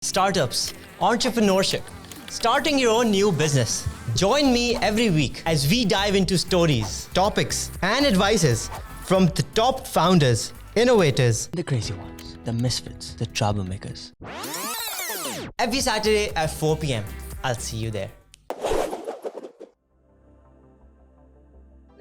startups, entrepreneurship, starting your own new business. Join me every week as we dive into stories, topics, and advices from the top founders, innovators, the crazy ones, the misfits, the troublemakers. Every Saturday at 4 p.m. I'll see you there.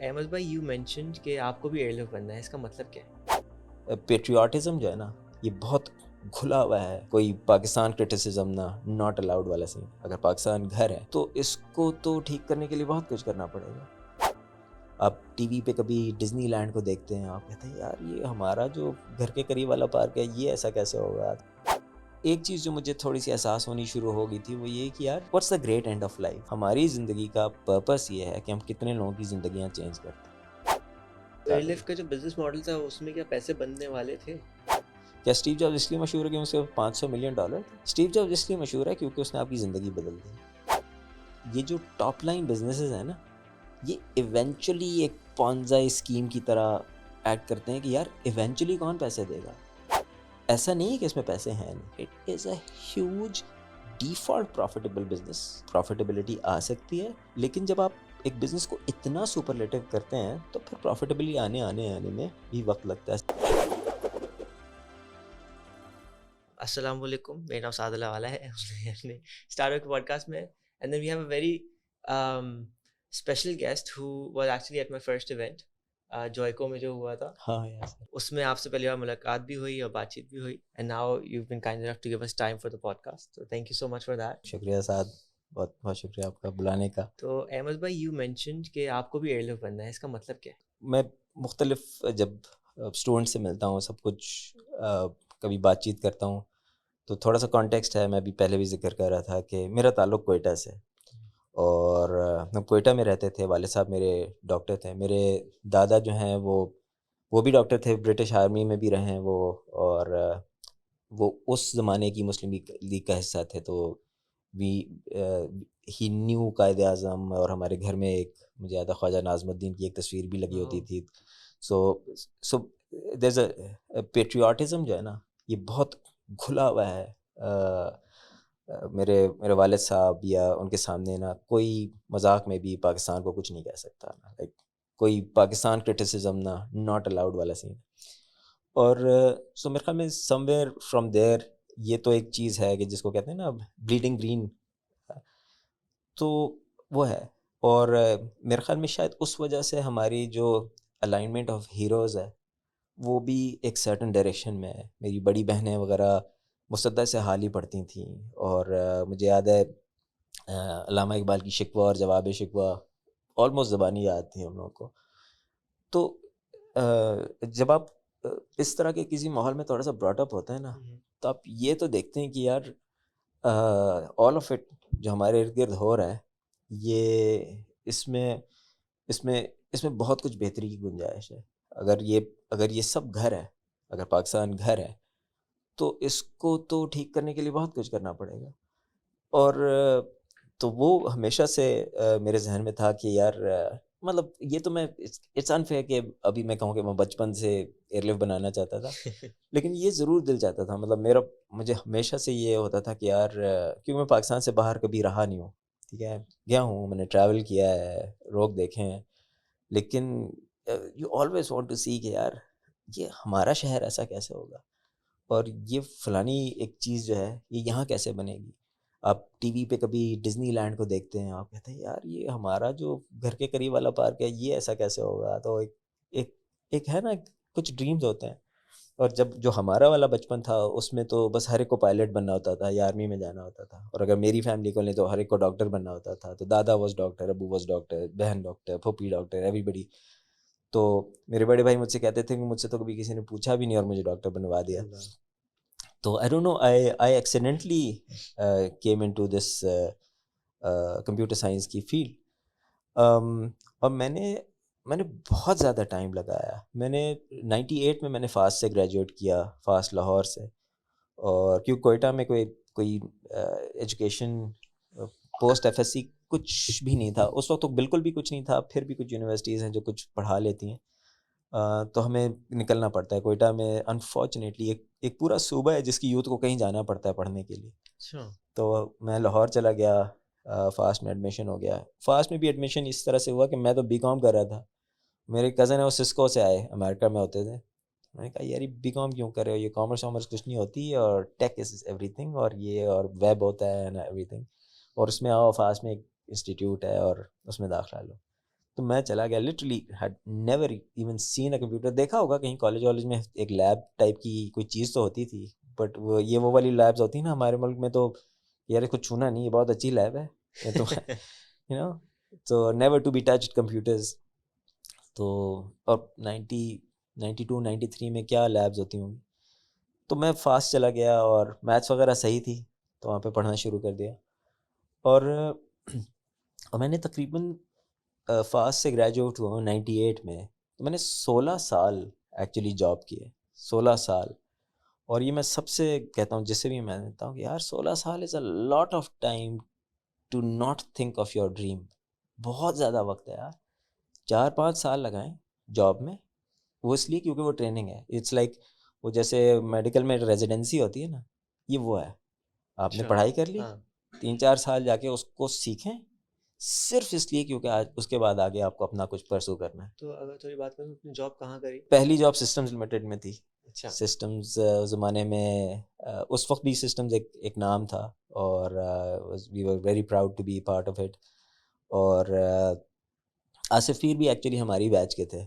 Ahmad भाई, you mentioned कि आपको भी airlift बनना है, इसका मतलब क्या है? पेट्रियाटिज्म जो है ना, ये बहुत खुला हुआ है। कोई पाकिस्तान क्रिटिसिज्म ना, नॉट अलाउड वाला सीन। अगर पाकिस्तान घर है तो इसको तो ठीक करने के लिए बहुत कुछ करना पड़ेगा। आप टीवी पे कभी डिज्नीलैंड को देखते हैं, आप कहते हैं यार ये हमारा जो घर के करीब वाला पार्क है, ये ऐसा कैसे होगा। एक चीज़ जो मुझे थोड़ी सी एहसास होनी शुरू हो गई थी वो ये कि यार what's the great end of life. हमारी ज़िंदगी का पर्पस ये है कि हम कितने लोगों की ज़िंदगियाँ चेंज करते हैं। एयरलिफ्ट का जो बिजनेस मॉडल था उसमें क्या पैसे बनने वाले थे? क्या स्टीव जॉब्स इसलिए मशहूर है कि उसके $500 मिलियन? स्टीव जॉब्स इसलिए मशहूर है क्योंकि उसने आपकी ज़िंदगी बदल दी। ये जो टॉप लाइन बिजनेसेस हैं ना, ये इवेंचुअली एक पॉन्ज़ाई स्कीम की तरह एक्ट करते हैं कि यार इवेंचुअली कौन पैसे देगा। ऐसा नहीं है कि इसमें पैसे हैं नहीं। It is a huge default profitable business. Profitability आ सकती है, लेकिन जब आप एक बिज़नेस को इतना सुपरलेटिव करते हैं तो फिर प्रॉफिटेबिलिटी आने में भी वक्त लगता है। अस्सलाम वालेकुम, मेरा नाम साद अल्लाह वाला है। हमने स्टार्टअप के पॉडकास्ट में and then we have a very special guest who was actually at my first event जॉयको में जो हुआ था। हाँ यार सर। उसमें आपसे पहली बार मुलाकात भी हुई और बातचीत भी हुई and now you have been kind enough to give us time for the podcast, so thank you so much for that. शुक्रिया साद, बहुत बहुत शुक्रिया आपका बुलाने का। तो अहमद भाई, यू मेंशन्ड कि आपको भी एयरलिफ्ट बनना है, इसका मतलब क्या है? मैं मुख्तलिफ जब स्टूडेंट से मिलता हूँ, सब कुछ कभी बातचीत करता हूँ, तो थोड़ा सा कॉन्टेक्स्ट है। मैं भी पहले भी जिक्र कर रहा था कि मेरा ताल्लुक़ कोयटा से, और हम कोयटा में रहते थे। वाले साहब मेरे डॉक्टर थे। मेरे दादा जो हैं वो भी डॉक्टर थे, ब्रिटिश आर्मी में भी रहे हैं वो, और वो उस ज़माने की मुस्लिम लीग का हिस्सा थे। तो वी ही न्यू कायदे आज़म, और हमारे घर में एक, मुझे याद है, ख्वाजा नाज़मुद्दीन की एक तस्वीर भी लगी होती थी। So there is a patriotism जो है ना, ये बहुत खुला हुआ है। मेरे वालिद साहब या उनके सामने ना कोई मजाक में भी पाकिस्तान को कुछ नहीं कह सकता ना, लाइक कोई पाकिस्तान क्रिटिसिज्म ना, नॉट अलाउड वाला सीन। और सो मेरे ख्याल में समवेयर फ्रॉम देयर ये तो एक चीज़ है कि जिसको कहते हैं ना ब्लीडिंग ग्रीन, तो वो है। और मेरे ख्याल में शायद उस वजह से हमारी जो अलाइनमेंट ऑफ हीरोज़ है वो भी एक सर्टन डायरेक्शन में है। मेरी बड़ी बहनें वगैरह मुसद्दत से हाल ही पढ़ती थीं, और मुझे याद है अल्लामा इकबाल की शिकवा और जवाब शिकवा ऑलमोस्ट ज़बानी याद थी हम लोगों को। तो जब आप इस तरह के किसी माहौल में थोड़ा सा ब्रॉट अप होते हैं ना, तो आप ये तो देखते हैं कि यार ऑल ऑफ इट जो हमारे इर्द गिर्द हो रहा है, ये इसमें इसमें इसमें बहुत कुछ बेहतरी की गुंजाइश है। अगर ये सब घर है, अगर पाकिस्तान घर है, तो इसको तो ठीक करने के लिए बहुत कुछ करना पड़ेगा। और तो वो हमेशा से मेरे जहन में था कि यार मतलब ये तो मैं इट्स अनफेयर कि अभी मैं कहूँ कि मैं बचपन से एयरलिफ्ट बनाना चाहता था, लेकिन ये ज़रूर दिल चाहता था। मतलब मुझे हमेशा से ये होता था कि यार क्योंकि मैं पाकिस्तान से बाहर कभी रहा नहीं हूँ, ठीक है, गया हूँ, मैंने ट्रैवल किया है, लोग देखे हैं, लेकिन यू ऑलवेज वांट टू सी कि यार ये हमारा शहर ऐसा कैसे होगा, और ये फ़लानी एक चीज़ जो है ये यहाँ कैसे बनेगी। आप टीवी पे कभी डिज्नीलैंड को देखते हैं, आप कहते हैं यार ये हमारा जो घर के करीब वाला पार्क है, ये ऐसा कैसे होगा। तो एक एक है ना, कुछ ड्रीम्स होते हैं। और जब जो हमारा वाला बचपन था उसमें तो बस हर एक को पायलट बनना होता था या आर्मी में जाना होता था, और अगर मेरी फैमिली को लें तो हर एक को डॉक्टर बनना होता था। तो दादा was doctor, Abu was doctor, बहन डॉक्टर, फूफी डॉक्टर, एवरीबडी। तो मेरे बड़े भाई मुझसे कहते थे कि मुझसे तो कभी किसी ने पूछा भी नहीं और मुझे डॉक्टर बनवा दिया। तो आई don't no, I accidentally came into this computer science की फील्ड। और मैंने बहुत ज़्यादा टाइम लगाया। मैंने 98 में मैंने फ़ास्ट से ग्रेजुएट किया, फ़ास्ट लाहौर से। और क्योंकि कोयटा में कोई एजुकेशन पोस्ट एफएससी कुछ भी नहीं था उस वक्त, तो बिल्कुल भी कुछ नहीं था। फिर भी कुछ यूनिवर्सिटीज़ हैं जो कुछ पढ़ा लेती हैं। तो हमें निकलना पड़ता है। कोयटा में अनफॉर्चुनेटली एक पूरा सूबा है जिसकी यूथ को कहीं जाना पड़ता है पढ़ने के लिए। अच्छा। तो मैं लाहौर चला गया, फास्ट में एडमिशन हो गया। फास्ट में भी एडमिशन इस तरह से हुआ कि मैं तो बीकॉम कर रहा था, मेरे कज़न है वो सिस्को से आए, अमेरिका में होते थे। मैंने कहा यार ये बीकॉम क्यों कर रहे हो, ये कॉमर्स वॉमर्स कुछ नहीं होती, और टेक इज़ एवरीथिंग, और ये और वेब होता है एंड एवरीथिंग, और उसमें आओ, फास्ट में एक इंस्टीट्यूट है और उसमें दाखिला लो। तो मैं चला गया, literally had never even seen a computer. देखा होगा कहीं कॉलेज वॉलेज में एक लैब टाइप की कोई चीज़ तो होती थी, बट वो वाली लैब्स होती ना हमारे मुल्क में, तो यार इसको छूना नहीं, ये बहुत अच्छी लैब है ये तो यू नो, तो never to be touched computers. तो और 92-93 में क्या लैब्स होती होंगी। तो मैं फास्ट चला गया और मैथ्स वगैरह सही थी, तो वहाँ पे पढ़ना शुरू कर दिया। और मैंने तकरीबन फास्ट से ग्रेजुएट हुआ 98 में, तो मैंने 16 साल एक्चुअली जॉब किए, 16 साल। और ये मैं सबसे कहता हूँ, जिससे भी मैं कहता हूँ कि यार 16 साल is a lot of time to not think of your dream. बहुत ज़्यादा वक्त है यार। 4-5 साल लगाएं जॉब में, वो इसलिए क्योंकि वो ट्रेनिंग है। इट्स लाइक वो जैसे मेडिकल में रेजिडेंसी होती है ना, ये वो है। आपने अच्छा। पढ़ाई कर ली, हाँ। 3-4 साल जाके उसको सीखें, सिर्फ इसलिए क्योंकि आज उसके बाद आगे आपको अपना कुछ परसू करना है। तो अगर थोड़ी बात करूँ, अपनी जॉब कहाँ करी? पहली जॉब सिस्टम्स लिमिटेड में थी। अच्छा। सिस्टम्स ज़माने में उस वक्त भी सिस्टम्स एक नाम था, और we were very proud to be part of it. और आसिफ पीर भी एक्चुअली हमारी बैच के थे,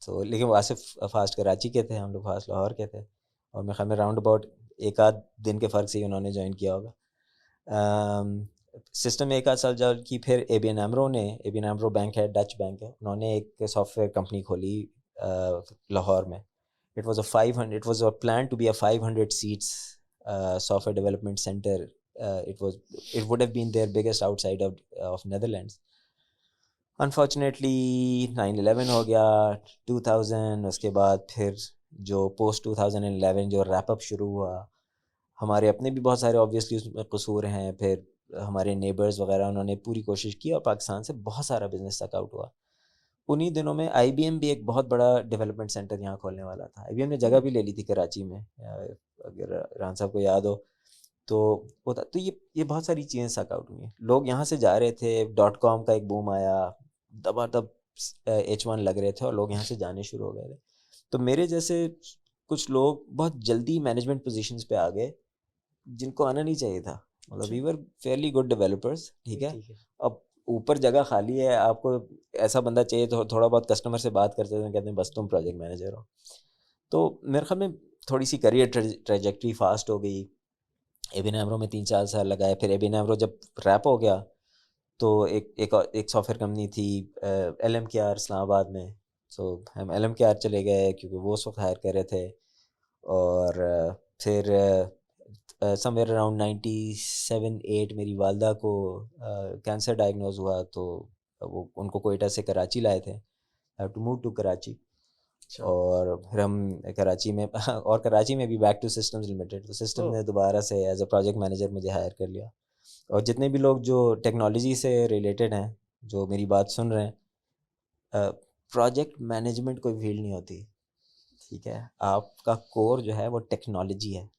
तो लेकिन वो आसिफ फास्ट कराची के थे, हम लोग फास्ट लाहौर के थे, और मेरे ख्याल में राउंड अबाउट एक आध दिन के फ़र्क से ही उन्होंने ज्वाइन किया होगा। सिस्टम में एक आध साल जॉब की, फिर एबीएन एमरो ने, एबीएन एमरो बैंक है, डच बैंक है, उन्होंने एक सॉफ्टवेयर कंपनी खोली लाहौर में। It was a plan to be a 500 seats software development centre. It would have been their biggest outside of Netherlands. Unfortunately 9/11 हो गया, 2000, उसके बाद फिर जो पोस्ट 2011 जो रैप अप शुरू हुआ, हमारे अपने भी बहुत सारे ऑब्वियसली उसमें कसूर हैं। फिर हमारे नेबर्स वगैरह, उन्होंने पूरी कोशिश की और पाकिस्तान से बहुत सारा बिजनेस तक आउट हुआ। उन्हीं दिनों में आईबीएम भी एक बहुत बड़ा डेवलपमेंट सेंटर यहाँ खोलने वाला था। आईबीएम ने जगह भी ले ली थी कराची में, अगर रान साहब को याद हो तो होता। तो ये बहुत सारी चीज़ें सक आउट हुई हैं, लोग यहाँ से जा रहे थे, .com का एक बूम आया, दबादब H1 लग रहे थे और लोग यहाँ से जाने शुरू हो गए थे। तो मेरे जैसे कुछ लोग बहुत जल्दी मैनेजमेंट पोजीशंस पे आ गए, जिनको आना नहीं चाहिए था। मतलब we were fairly good developers, ठीक है। अब ऊपर जगह खाली है, आपको ऐसा बंदा चाहिए, तो थोड़ा बहुत कस्टमर से बात करते हैं, कहते हैं बस तुम प्रोजेक्ट मैनेजर हो। तो मेरे ख्याल में थोड़ी सी करियर ट्रेजेक्ट्री फास्ट हो गई। एबीएन एमरो में 3-4 साल लगाए। फिर एबीएन एमरो जब रैप हो गया, तो एक सॉफ्टवेयर कंपनी थी LMKR इस्लामाबाद में। सो हम LMKR चले गए क्योंकि वो उस वक्त हायर कर रहे थे। और फिर समवेयर अराउंड 97-8 मेरी वालदा को कैंसर डायग्नोज हुआ, तो वो उनको कोयटा से कराची लाए थे, have to move to Karachi. और फिर हम कराची में और कराची में भी बैक टू सिस्टम्स लिमिटेड, तो सिस्टम ने दोबारा से एज अ प्रोजेक्ट मैनेजर मुझे हायर कर लिया। और जितने भी लोग जो टेक्नोलॉजी से रिलेटेड हैं, जो मेरी बात सुन रहे हैं, प्रोजेक्ट मैनेजमेंट कोई फील्ड नहीं होती, ठीक है। आपका कोर जो है वो टेक्नोलॉजी है,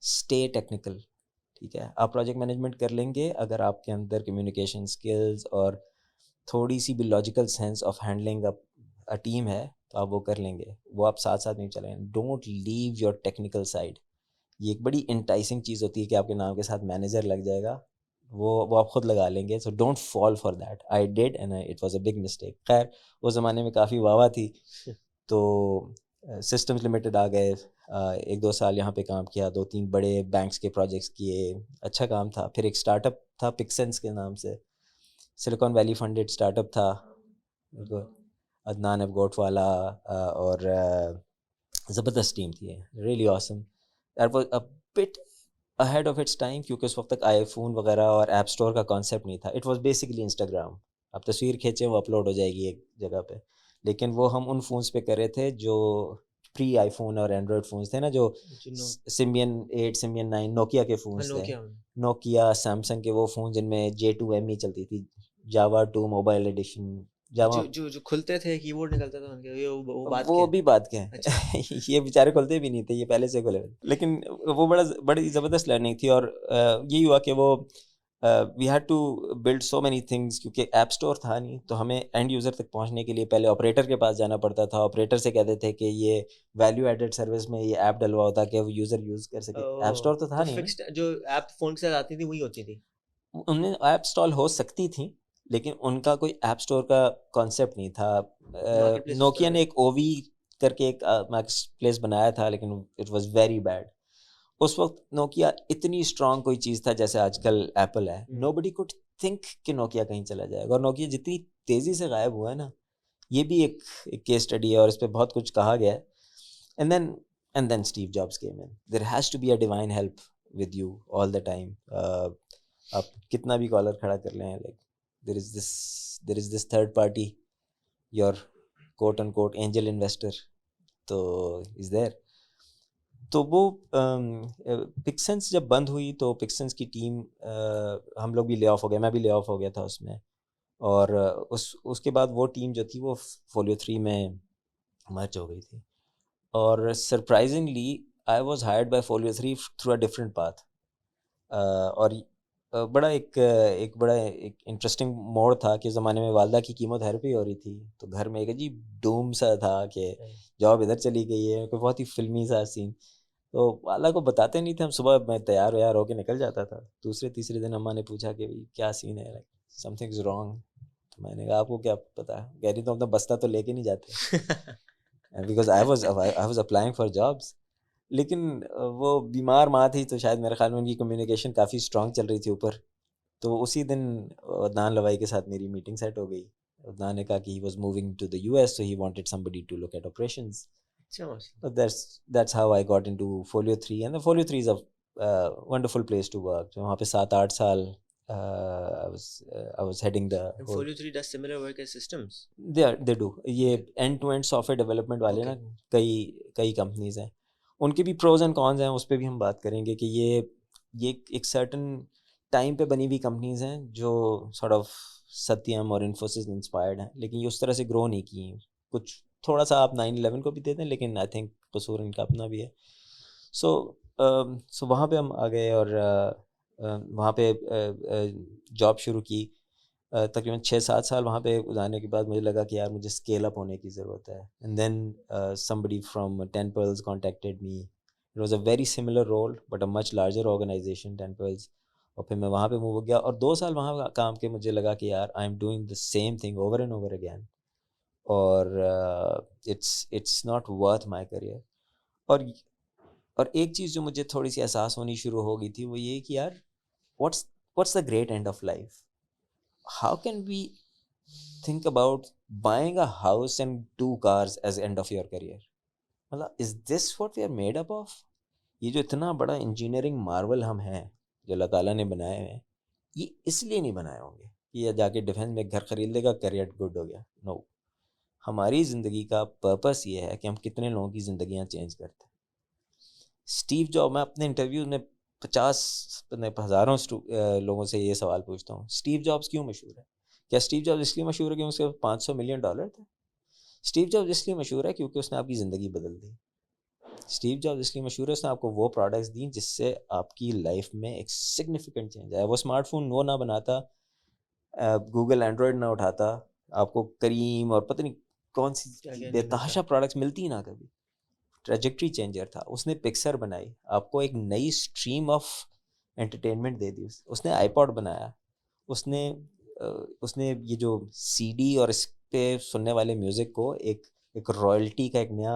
स्टे टेक्निकल, ठीक है। आप प्रोजेक्ट मैनेजमेंट कर लेंगे अगर आपके अंदर कम्युनिकेशन स्किल्स और थोड़ी सी भी logical sense of handling a team है, तो आप वो कर लेंगे, वो आप साथ साथ नहीं चलेंगे। Don't leave your technical side. ये एक बड़ी इंटाइसिंग चीज़ होती है कि आपके नाम के साथ मैनेजर लग जाएगा, वो आप खुद लगा लेंगे। So don't fall for that. I did and it was a big mistake. खैर उस ज़माने में काफ़ी वाह थी, तो सिस्टम्स लिमिटेड आ गए, 1-2 साल यहाँ पे काम किया, 2-3 बड़े बैंक्स के प्रोजेक्ट्स किए, अच्छा काम था। फिर एक स्टार्टअप था पिक्सेंस के नाम से, सिलिकॉन वैली फंडेड स्टार्टअप था, अदनान अबगोट वाला, और ज़बरदस्त टीम थी, really awesome. That was a bit ahead of its time, क्योंकि उस वक्त तक आईफोन वगैरह और ऐप स्टोर का कॉन्सेप्ट नहीं था। इट वाज बेसिकली इंस्टाग्राम, आप तस्वीर खींचें वो अपलोड हो जाएगी एक जगह पे। लेकिन वो हम उन फ़ोन्स पे कर रहे थे जो प्री आईफोन और एंड्रॉयड फ़ोन्स थे ना, जो सिम्बियन 8, सिम्बियन 9 नोकिया के फ़ोन्स थे, नोकिया सैमसंग के वो फ़ोन जिनमें J2ME चलती थी, जावा 2 मोबाइल एडिशन, जावा जो खुलते थे कीबोर्ड निकलता था उनके, वो बात वो क्या भी बात क्या है अच्छा ये बेचारे खुलते भी नहीं थे, ये पहले से खुले हुए थे। लेकिन वो बड़ी ज़बरदस्त लर्निंग थी। और यही हुआ कि वो we had to build so many things, क्योंकि ऐप स्टोर था नहीं, तो हमें एंड यूज़र तक पहुंचने के लिए पहले ऑपरेटर के पास जाना पड़ता था। ऑपरेटर से कहते थे कि ये वैल्यू एडेड सर्विस में ये ऐप डलवाओ ताकि वो यूज़र यूज़ कर सके। ऐप स्टोर तो था तो नहीं ना, फिक्स्ड जो ऐप फोन के साथ आती थी वही होती थी। उनमें ऐप इंस्टॉल हो सकती थी, लेकिन उनका कोई ऐप स्टोर का कॉन्सेप्ट नहीं था। मार्केट प्लेस नोकिया ने एक ओवी करके एक मार्केट प्लेस बनाया था, लेकिन इट वाज वेरी बैड। उस वक्त नोकिया इतनी स्ट्रांग कोई चीज़ था जैसे आजकल एप्पल है, नोबडी कुड थिंक कि नोकिया कहीं चला जाएगा। और नोकिया जितनी तेज़ी से गायब हुआ है ना, ये भी एक केस स्टडी है और इस पर बहुत कुछ कहा गया है। And then Steve Jobs came in. There has to be a divine help with you all the time. आप कितना भी कॉलर खड़ा कर लें, like there is this third party, your quote and quote angel investor, तो is there. तो वो पिक्सेंस जब बंद हुई तो पिक्सेंस की टीम, हम लोग भी ले ऑफ हो गए, मैं भी ले ऑफ हो गया था उसमें। और उसके बाद वो टीम जो थी वो फोलियो 3 में मर्ज हो गई थी। और surprisingly I was hired by folio 3 through a different path. और बड़ा एक इंटरेस्टिंग मोड़ था कि ज़माने में वालदा की कीमोथेरेपी हो रही थी, तो घर में एक अजीब डूम सा था कि जॉब इधर चली गई है, कोई बहुत ही फिल्मी सा सीन। तो वाला को बताते नहीं थे हम, सुबह मैं तैयार व्यार होके निकल जाता था। दूसरे तीसरे दिन अम्मा ने पूछा कि भाई क्या सीन है, लाइक समथिंग इज़ रॉन्ग। तो मैंने कहा आपको क्या पता है, कह रही तो अपना बस्ता तो लेके नहीं जाते, because I was applying for jobs. लेकिन वो बीमार माँ थी, तो शायद मेरे ख्याल में उनकी कम्युनिकेशन काफ़ी स्ट्रांग चल रही थी ऊपर। तो उसी दिन अदनान लवाई के साथ मेरी मीटिंग सेट हो गई। अदनान ने कहा कि he was moving to the US, so he wanted somebody to look at operations. अच्छा माशाल्लाह। So that's how I got into Folio 3, and the Folio 3 is a wonderful place to work. So वहाँ पे 7-8 साल I was heading the And whole. Folio 3 does similar work as systems. They do ये end to end software development वाले ना, कई companies हैं, उनके भी प्रोज एंड कॉन्स हैं, उस पर भी हम बात करेंगे कि ये एक सर्टन टाइम पे बनी हुई कंपनीज हैं जो सॉर्ट ऑफ सत्यम और इन्फोसिस इंस्पायर्ड हैं, लेकिन ये उस तरह से ग्रो नहीं की हैं। कुछ थोड़ा सा आप 9/11 को भी देते हैं, लेकिन आई थिंक कसूर इनका अपना भी है। सो वहाँ पे हम आ गए और वहाँ पे जॉब शुरू की। तकरीबन 6-7 साल वहाँ पे गुजारने के बाद मुझे लगा कि यार मुझे स्केल अप होने की ज़रूरत है। And then somebody from 10 Pearls contacted me. It was a very similar role but a much larger organization, 10 Pearls. और फिर मैं वहाँ पे मूव हो गया और 2 साल वहाँ काम के मुझे लगा कि यार I am doing the same thing over and over again, और it's not worth my career. और एक चीज़ जो मुझे थोड़ी सी एहसास होनी शुरू हो गई थी वो ये कि यार what's the great end of life? How can we think about buying a house and 2 cars as end of your career? मतलब is this what we are made up of? ये जो इतना बड़ा इंजीनियरिंग मार्वल हम हैं जो अल्लाह ताला ने बनाए हुए हैं, ये इसलिए नहीं बनाए होंगे कि ये जाके डिफेंस में घर खरीद लेगा, करियर गुड हो गया। नो, हमारी ज़िंदगी का पर्पस ये है कि हम कितने लोगों की ज़िंदगियाँ चेंज करते हैं। स्टीव जॉब, मैं अपने इंटरव्यूज में 50 हज़ारों लोगों से ये सवाल पूछता हूँ, स्टीव जॉब्स क्यों मशहूर है? क्या स्टीव जॉब्स इसलिए मशहूर है कि उसके $500 मिलियन थे? स्टीव जॉब्स इसलिए मशहूर है क्योंकि उसने आपकी ज़िंदगी बदल दी। स्टीव जॉब्स इसलिए मशहूर है उसने आपको वो प्रोडक्ट्स दी जिससे आपकी लाइफ में एक सिग्निफिकेंट चेंज आया। वो स्मार्टफोन वो ना बनाता, गूगल एंड्रॉयड ना उठाता, आपको करीम और पता नहीं कौन सी बेतहाशा प्रोडक्ट्स मिलती ही ना कभी। ट्रेजेक्ट्री चेंजर था। उसने पिक्सर बनाई, आपको एक नई स्ट्रीम ऑफ एंटरटेनमेंट दे दी। उसने आईपॉड बनाया, उसने ये जो सीडी और इस पे सुनने वाले म्यूज़िक को एक रॉयल्टी का एक नया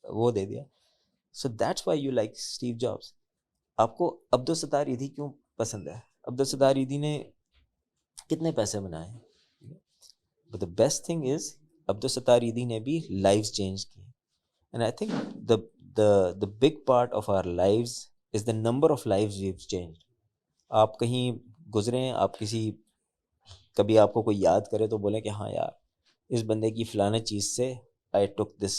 वो दे दिया। So that's why you like Steve jobs. आपको अब्दुल सत्तार ईदी क्यों पसंद है? अब्दुल सत्तार ईदी ने कितने पैसे बनाए, but the best thing is Abdul Sattar ईदी ने भी लाइव्स चेंज की। And I think the big part of our lives is the number of lives we've changed. आप कहीं गुजरें, आप कभी आपको कोई याद करे तो बोलें कि हाँ यार इस बंदे की फलाने चीज़ से I took this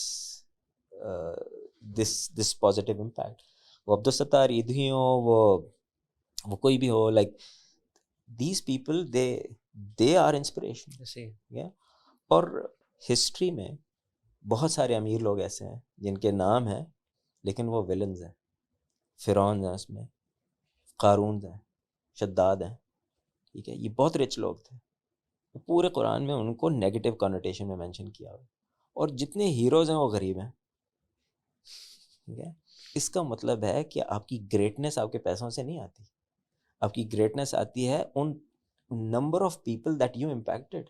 positive impact. वो अब्दुल सत्तार ईदी हो, वो कोई भी हो, like these people they are inspiration. I see. Yeah. और हिस्ट्री में बहुत सारे अमीर लोग ऐसे हैं जिनके नाम हैं लेकिन वो विलन्स हैं. फिरौन हैं उसमें, कारून हैं, शद्दाद हैं. ठीक है, ये बहुत रिच लोग थे. पूरे कुरान में उनको नेगेटिव कॉनोटेशन में मेंशन किया हुआ है. और जितने हीरोज़ हैं वो गरीब हैं. ठीक है, इसका मतलब है कि आपकी ग्रेटनेस आपके पैसों से नहीं आती. आपकी ग्रेटनेस आती है उन number of people that you impacted.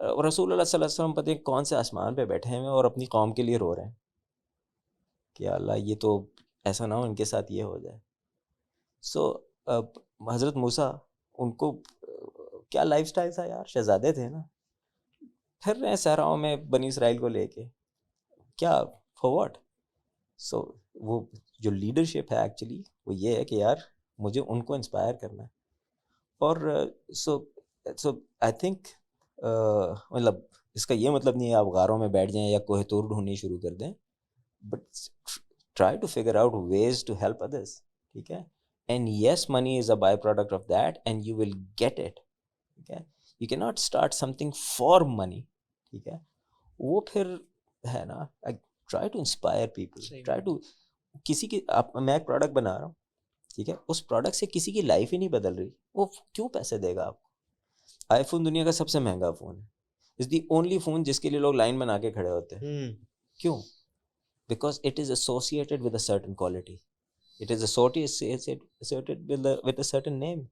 रसूल अल्लाह सल्लल्लाहु अलैहि वसल्लम पता है कौन से आसमान पे बैठे हैं और अपनी कौम के लिए रो रहे हैं कि अल्लाह ये तो ऐसा ना हो इनके साथ ये हो जाए. सो हज़रत मूसा, उनको क्या लाइफस्टाइल था यार, शहजादे थे ना, फिर रहे हैं सहराओं में बनी इसराइल को लेके, क्या फॉर व्हाट. सो वो जो लीडरशिप है एक्चुअली वो ये है कि यार मुझे उनको इंस्पायर करना है. और सो आई थिंक मतलब इसका ये मतलब नहीं है आप गारों में बैठ जाएं या कोहतूर ढूंढनी शुरू कर दें, but try to figure out ways to help others. ठीक है, and yes money is a by product of that and you will get it. ठीक है, you can not start something for money. ठीक है, वो फिर है ना, try to inspire people, try to किसी की मैं एक प्रोडक्ट बना रहा हूँ. ठीक है, उस प्रोडक्ट से किसी की लाइफ ही नहीं बदल रही, वो क्यों पैसे देगा आपको. आईफोन दुनिया का सबसे महंगा फ़ोन है. इज़ दी ओनली फ़ोन जिसके लिए लोग लाइन बना के खड़े होते हैं. क्यों? Because it is associated with a certain quality, it is associated with a certain name.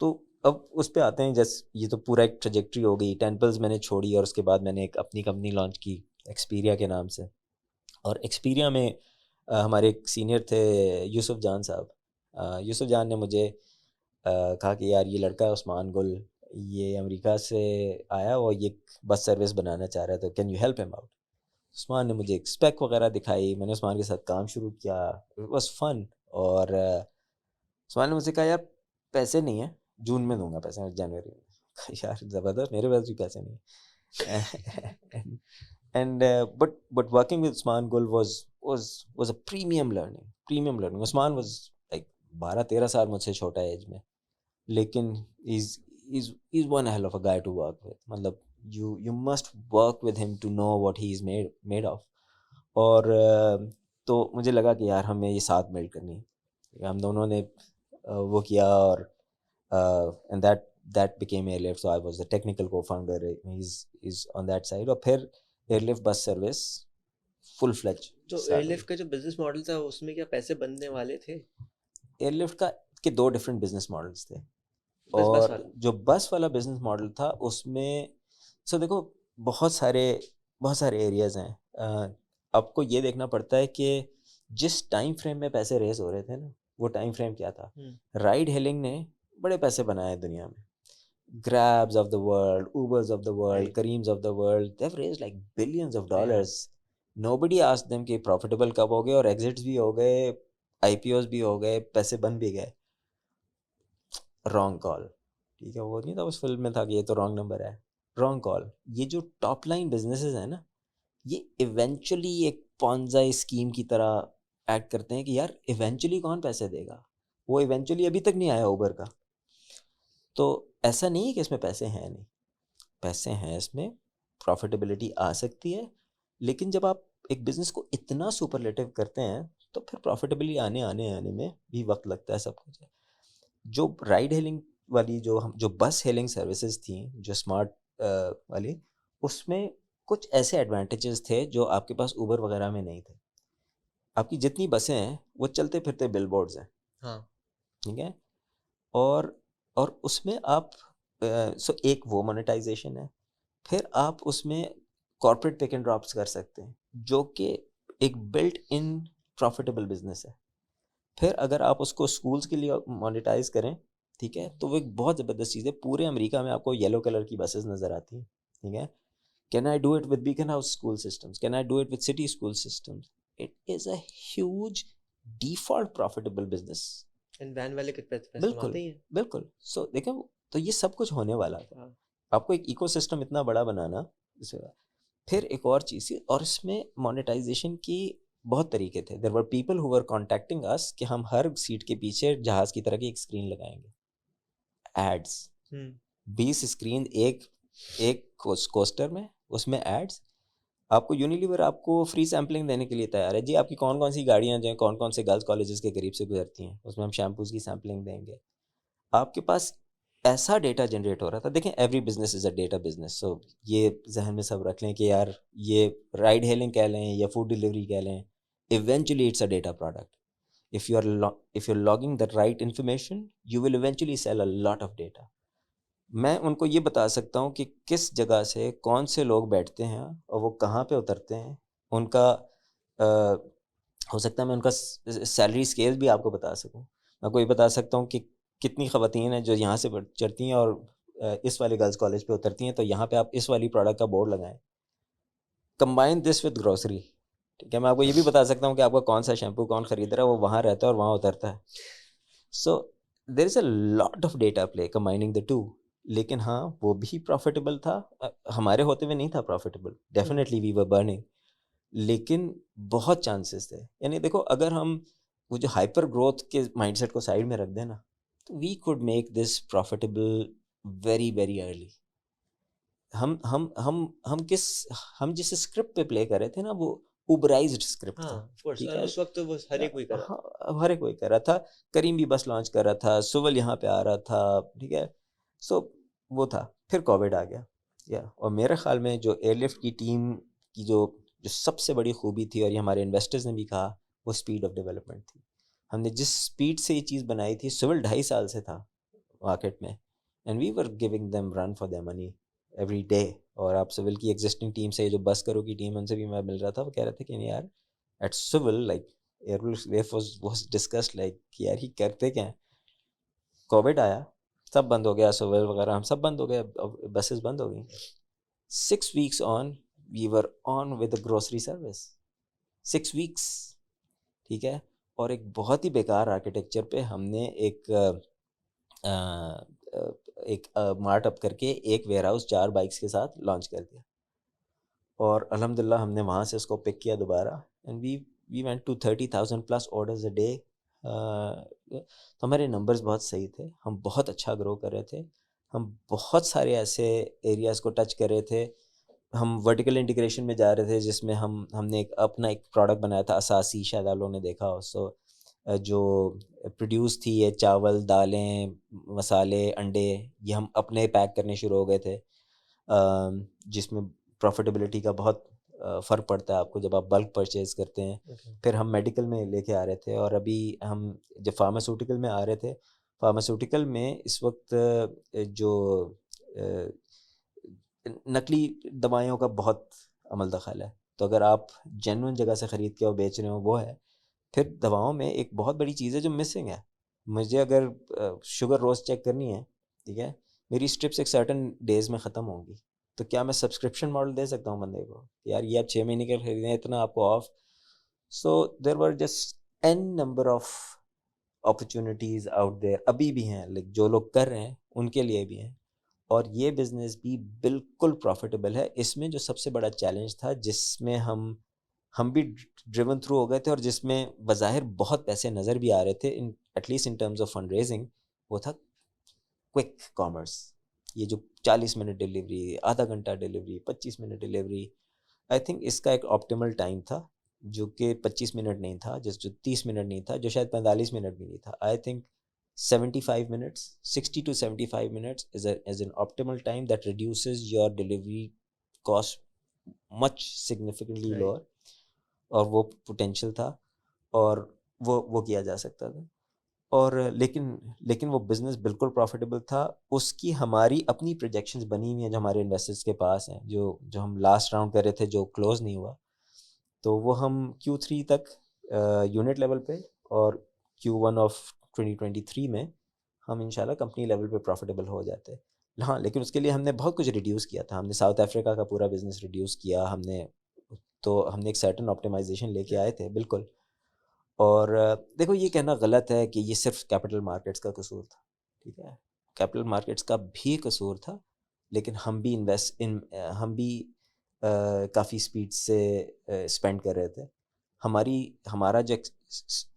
तो अब उस पे आते हैं, जैसे ये तो पूरा एक ट्रेजेक्ट्री हो गई. टेम्पल्स मैंने छोड़ी और उसके बाद मैंने एक अपनी कंपनी लॉन्च की एक्सपीरिया के नाम से. और एक्सपीरिया में हमारे एक सीनियर थे यूसुफ जान साहब. यूसुफ जान ने मुझे कहा कि यार ये लड़का उस्मान गुल, ये अमेरिका से आया और ये बस सर्विस बनाना चाह रहा था, can you help him out. Usman ने मुझे एक स्पेक वगैरह दिखाई, मैंने उस्मान के साथ काम शुरू किया. It was fun. और उस्मान ने मुझे कहा यार पैसे नहीं है, जून में दूंगा पैसे, जनवरी में. यार ज़बरदस्त, मेरे पास भी पैसे नहीं है. and but working with Usman Gul was a premium learning. Usman was like 12-13 साल मुझसे छोटा है एज में, लेकिन he's one hell of a guy to work with. मतलब you must work with him to know what he is made of. और तो मुझे लगा कि यार हमें ये साथ बिल्ड करनी है. हम दोनों ने वो किया और and that became Airlift. So I was the technical co-founder. He's on that side. और फिर Airlift bus service full fledge. तो एयरलिफ्ट का जो बिजनेस मॉडल था उसमें क्या पैसे बनने वाले थे? एयरलिफ्ट के 2 डिफरेंट बिजनेस मॉडल्स थे. बस और जो बस वाला बिजनेस मॉडल था उसमें सो देखो बहुत सारे एरियाज हैं. आपको ये देखना पड़ता है कि जिस टाइम फ्रेम में पैसे रेज हो रहे थे ना, वो टाइम फ्रेम क्या था. राइड हेलिंग ने बड़े पैसे बनाए दुनिया में. Grabs of the world, Ubers of the world, Careems of the world, they've raised like billions of dollars. Nobody asked them कि profitable कब हो गए, और exits भी हो गए, IPOs भी हो गए, पैसे बन भी गए. Wrong call. ठीक है, वो नहीं था उस फिल्म में था कि ये तो wrong number है. Wrong call. ये जो top line businesses हैं ना, ये eventually एक Ponzi scheme की तरह act करते हैं कि यार eventually कौन पैसे देगा. वो eventually अभी तक नहीं आया उबर का. तो ऐसा नहीं है कि इसमें पैसे हैं नहीं, पैसे हैं इसमें, प्रॉफिटेबिलिटी आ सकती है. लेकिन जब आप एक बिज़नेस को इतना सुपरलेटिव करते हैं तो फिर प्रॉफिटेबिलिटी आने में भी वक्त लगता है सब कुछ. जो राइड हेलिंग वाली जो बस हेलिंग सर्विसेज थी, जो स्मार्ट वाली, उसमें कुछ ऐसे एडवांटेजेस थे जो आपके पास उबर वगैरह में नहीं थे. आपकी जितनी बसें हैं वो चलते फिरते बिलबोर्ड्स हैं. हाँ, ठीक है, और उसमें आप सो एक वो मोनेटाइजेशन है. फिर आप उसमें कॉर्पोरेट पिक एंड ड्रॉप्स कर सकते हैं, जो कि एक बिल्ट इन प्रॉफिटेबल बिजनेस है. फिर अगर आप उसको स्कूल्स के लिए मोनेटाइज करें, ठीक है, तो वो एक बहुत ज़बरदस्त चीज़ है. पूरे अमेरिका में आपको येलो कलर की बसेस नज़र आती हैं. ठीक है, can I do it with Beaconhouse school systems, can I do it with City School Systems. It is a huge default profitable business. And van वाले कितने पैसे बिल्कुल कमाते हैं? बिल्कुल. सो देखें, तो ये सब कुछ होने वाला था. आपको एक इकोसिस्टम इतना बड़ा बनाना. फिर एक और चीज़ थी, और इसमें मोनेटाइजेशन की बहुत तरीके थे. There were people who were contacting us कि हम हर सीट के पीछे जहाज़ की तरह की एक स्क्रीन लगाएंगे. एड्स, 20 स्क्रीन एक कोस्टर में, उसमें एड्स। आपको यूनिलीवर आपको फ्री सैम्पलिंग देने के लिए तैयार है जी, आपकी कौन कौन सी गाड़ियाँ जो हैं कौन कौन से गर्ल्स कॉलेजेस के करीब से गुजरती हैं, उसमें हम शैम्पूज़ की सैम्पलिंग देंगे। आपके पास ऐसा डेटा जनरेट हो रहा था। देखें, every business is a data business, so ये जहन में सब रख लें कि यार ये राइड हेलिंग कह लें या फूड डिलीवरी कह लें, eventually it's a data product. If you're logging the right information, you will eventually sell a lot of data. मैं उनको ये बता सकता हूँ कि किस जगह से कौन से लोग बैठते हैं और वो कहाँ पे उतरते हैं, उनका हो सकता है मैं उनका सैलरी स्केल भी आपको बता सकूँ। मैं आपको ये बता सकता हूँ कि कितनी ख़वातीन हैं जो यहाँ से चढ़ती हैं और इस वाले गर्ल्स कॉलेज पे उतरती हैं, तो यहाँ पे आप इस वाली प्रोडक्ट का बोर्ड लगाएं। कंबाइन दिस विद ग्रोसरी, ठीक है। मैं आपको ये भी बता सकता हूँ कि आपका कौन सा शैम्पू कौन ख़रीद रहा है, वो वहाँ रहता है और वहाँ उतरता है। So there is a lot of data play combining the two. लेकिन हाँ, वो भी प्रॉफिटेबल था, हमारे होते हुए नहीं था profitable, definitely we were burning, लेकिन बहुत चांसेस थे। यानी देखो, अगर हम वो जो हाइपर ग्रोथ के माइंडसेट को साइड में रख दें ना, तो we could make this profitable very very early. हम जिस स्क्रिप्ट पे प्ले कर रहे थे ना, वो उबराइज्ड स्क्रिप्ट था, ठीक है। उस वक्त तो वो हर एक कोई कर रहा था। हाँ, हर एक कोई कर रहा था। करीम भी बस लॉन्च कर रहा था, सुवल यहाँ पे आ रहा था, ठीक है। सो वो था, फिर कोविड आ गया, या और मेरे ख्याल में जो एयरलिफ्ट की टीम की जो सबसे बड़ी खूबी थी, और ये हमारे इन्वेस्टर्स ने भी कहा, वो स्पीड ऑफ डेवलपमेंट थी। हमने जिस स्पीड से ये चीज़ बनाई थी, सुवल 2.5 साल से था मार्केट में, and we were giving them run for their money every day. और आप सिविल की एग्जिस्टिंग टीम से, जो बस करो की टीम, उनसे भी मैं मिल रहा था, वो कह रहे थे कि नहीं यार, at civil like Airlift was discussed, like कि यार ही करते क्या हैं। कोविड आया, सब बंद हो गया, सिविल वगैरह हम सब बंद हो गए, बसेस बंद हो गई। 6 weeks on we were on with grocery service, 6 weeks, ठीक है। और एक बहुत ही बेकार आर्किटेक्चर पे हमने एक मार्ट अप करके एक वेयर हाउस 4 बाइक्स के साथ लॉन्च कर दिया, और अल्हम्दुलिल्लाह हमने वहाँ से उसको पिक किया दोबारा, and we went to 30,000 plus orders a day. तो हमारे नंबर्स बहुत सही थे, हम बहुत अच्छा ग्रो कर रहे थे, हम बहुत सारे ऐसे एरियाज़ को टच कर रहे थे। हम वर्टिकल इंटीग्रेशन में जा रहे थे, जिसमें हमने अपना एक प्रोडक्ट बनाया था, असासी, शायद आप लोगों ने देखा हो। सो जो प्रोड्यूस थी, ये चावल, दालें, मसाले, अंडे, ये हम अपने पैक करने शुरू हो गए थे, जिसमें प्रॉफिटेबिलिटी का बहुत फ़र्क पड़ता है आपको जब आप बल्क परचेज़ करते हैं। फिर हम मेडिकल में लेके आ रहे थे, और अभी हम जब फार्मास्यूटिकल में आ रहे थे, फार्मास्यूटिकल में इस वक्त जो नकली दवाइयों का बहुत अमल दखल है। तो अगर आप जेन्युइन जगह से ख़रीद के वो बेच रहे हो, वो है। फिर दवाओं में एक बहुत बड़ी चीज़ है जो मिसिंग है। मुझे अगर शुगर रोज़ चेक करनी है, ठीक है, मेरी स्ट्रिप्स एक सर्टन डेज़ में ख़त्म होंगी, तो क्या मैं सब्सक्रिप्शन मॉडल दे सकता हूँ बंदे को, यार ये आप 6 महीने के खरीदें, इतना आपको off. So there were just n number of opportunities out there, अभी भी हैं, लाइक जो लोग कर रहे हैं उनके लिए भी हैं, और ये बिज़नेस भी बिल्कुल प्रॉफिटेबल है। इसमें जो सबसे बड़ा चैलेंज था, जिसमें हम भी ड्रिवन थ्रू हो गए थे, और जिसमें बज़ाहिर बहुत पैसे नज़र भी आ रहे थे, in at least in terms of fund raising, वो था क्विक कॉमर्स। ये जो 40 मिनट डिलीवरी, आधा घंटा delivery, 25 minute delivery, I think इसका एक ऑप्टिमल टाइम था, जो कि 25 मिनट नहीं था, जो 30 मिनट नहीं था, जो शायद 45 मिनट भी नहीं था। I think 75 minutes, 60 to 75 minutes is an optimal time that reduces your delivery cost much significantly lower, और वो पोटेंशियल था, और वो किया जा सकता था। और लेकिन वो बिज़नेस बिल्कुल प्रॉफिटेबल था। उसकी हमारी अपनी प्रोजेक्शंस बनी हुई हैं, जो हमारे इन्वेस्टर्स के पास हैं, जो हम लास्ट राउंड कर रहे थे, जो क्लोज़ नहीं हुआ, तो वो हम Q3 तक यूनिट लेवल पे, और Q1 ऑफ 2023 में हम इंशाल्लाह कंपनी लेवल पे प्रॉफिटेबल हो जाते। हाँ, लेकिन उसके लिए हमने बहुत कुछ रिड्यूस किया था। हमने साउथ अफ्रीका का पूरा बिज़नेस रिड्यूस किया, हमने एक सर्टेन ऑप्टिमाइजेशन लेके आए थे, बिल्कुल। और देखो, ये कहना गलत है कि ये सिर्फ कैपिटल मार्केट्स का कसूर था, ठीक है, कैपिटल मार्केट्स का भी कसूर था, लेकिन हम भी काफ़ी स्पीड से स्पेंड कर रहे थे। हमारा जो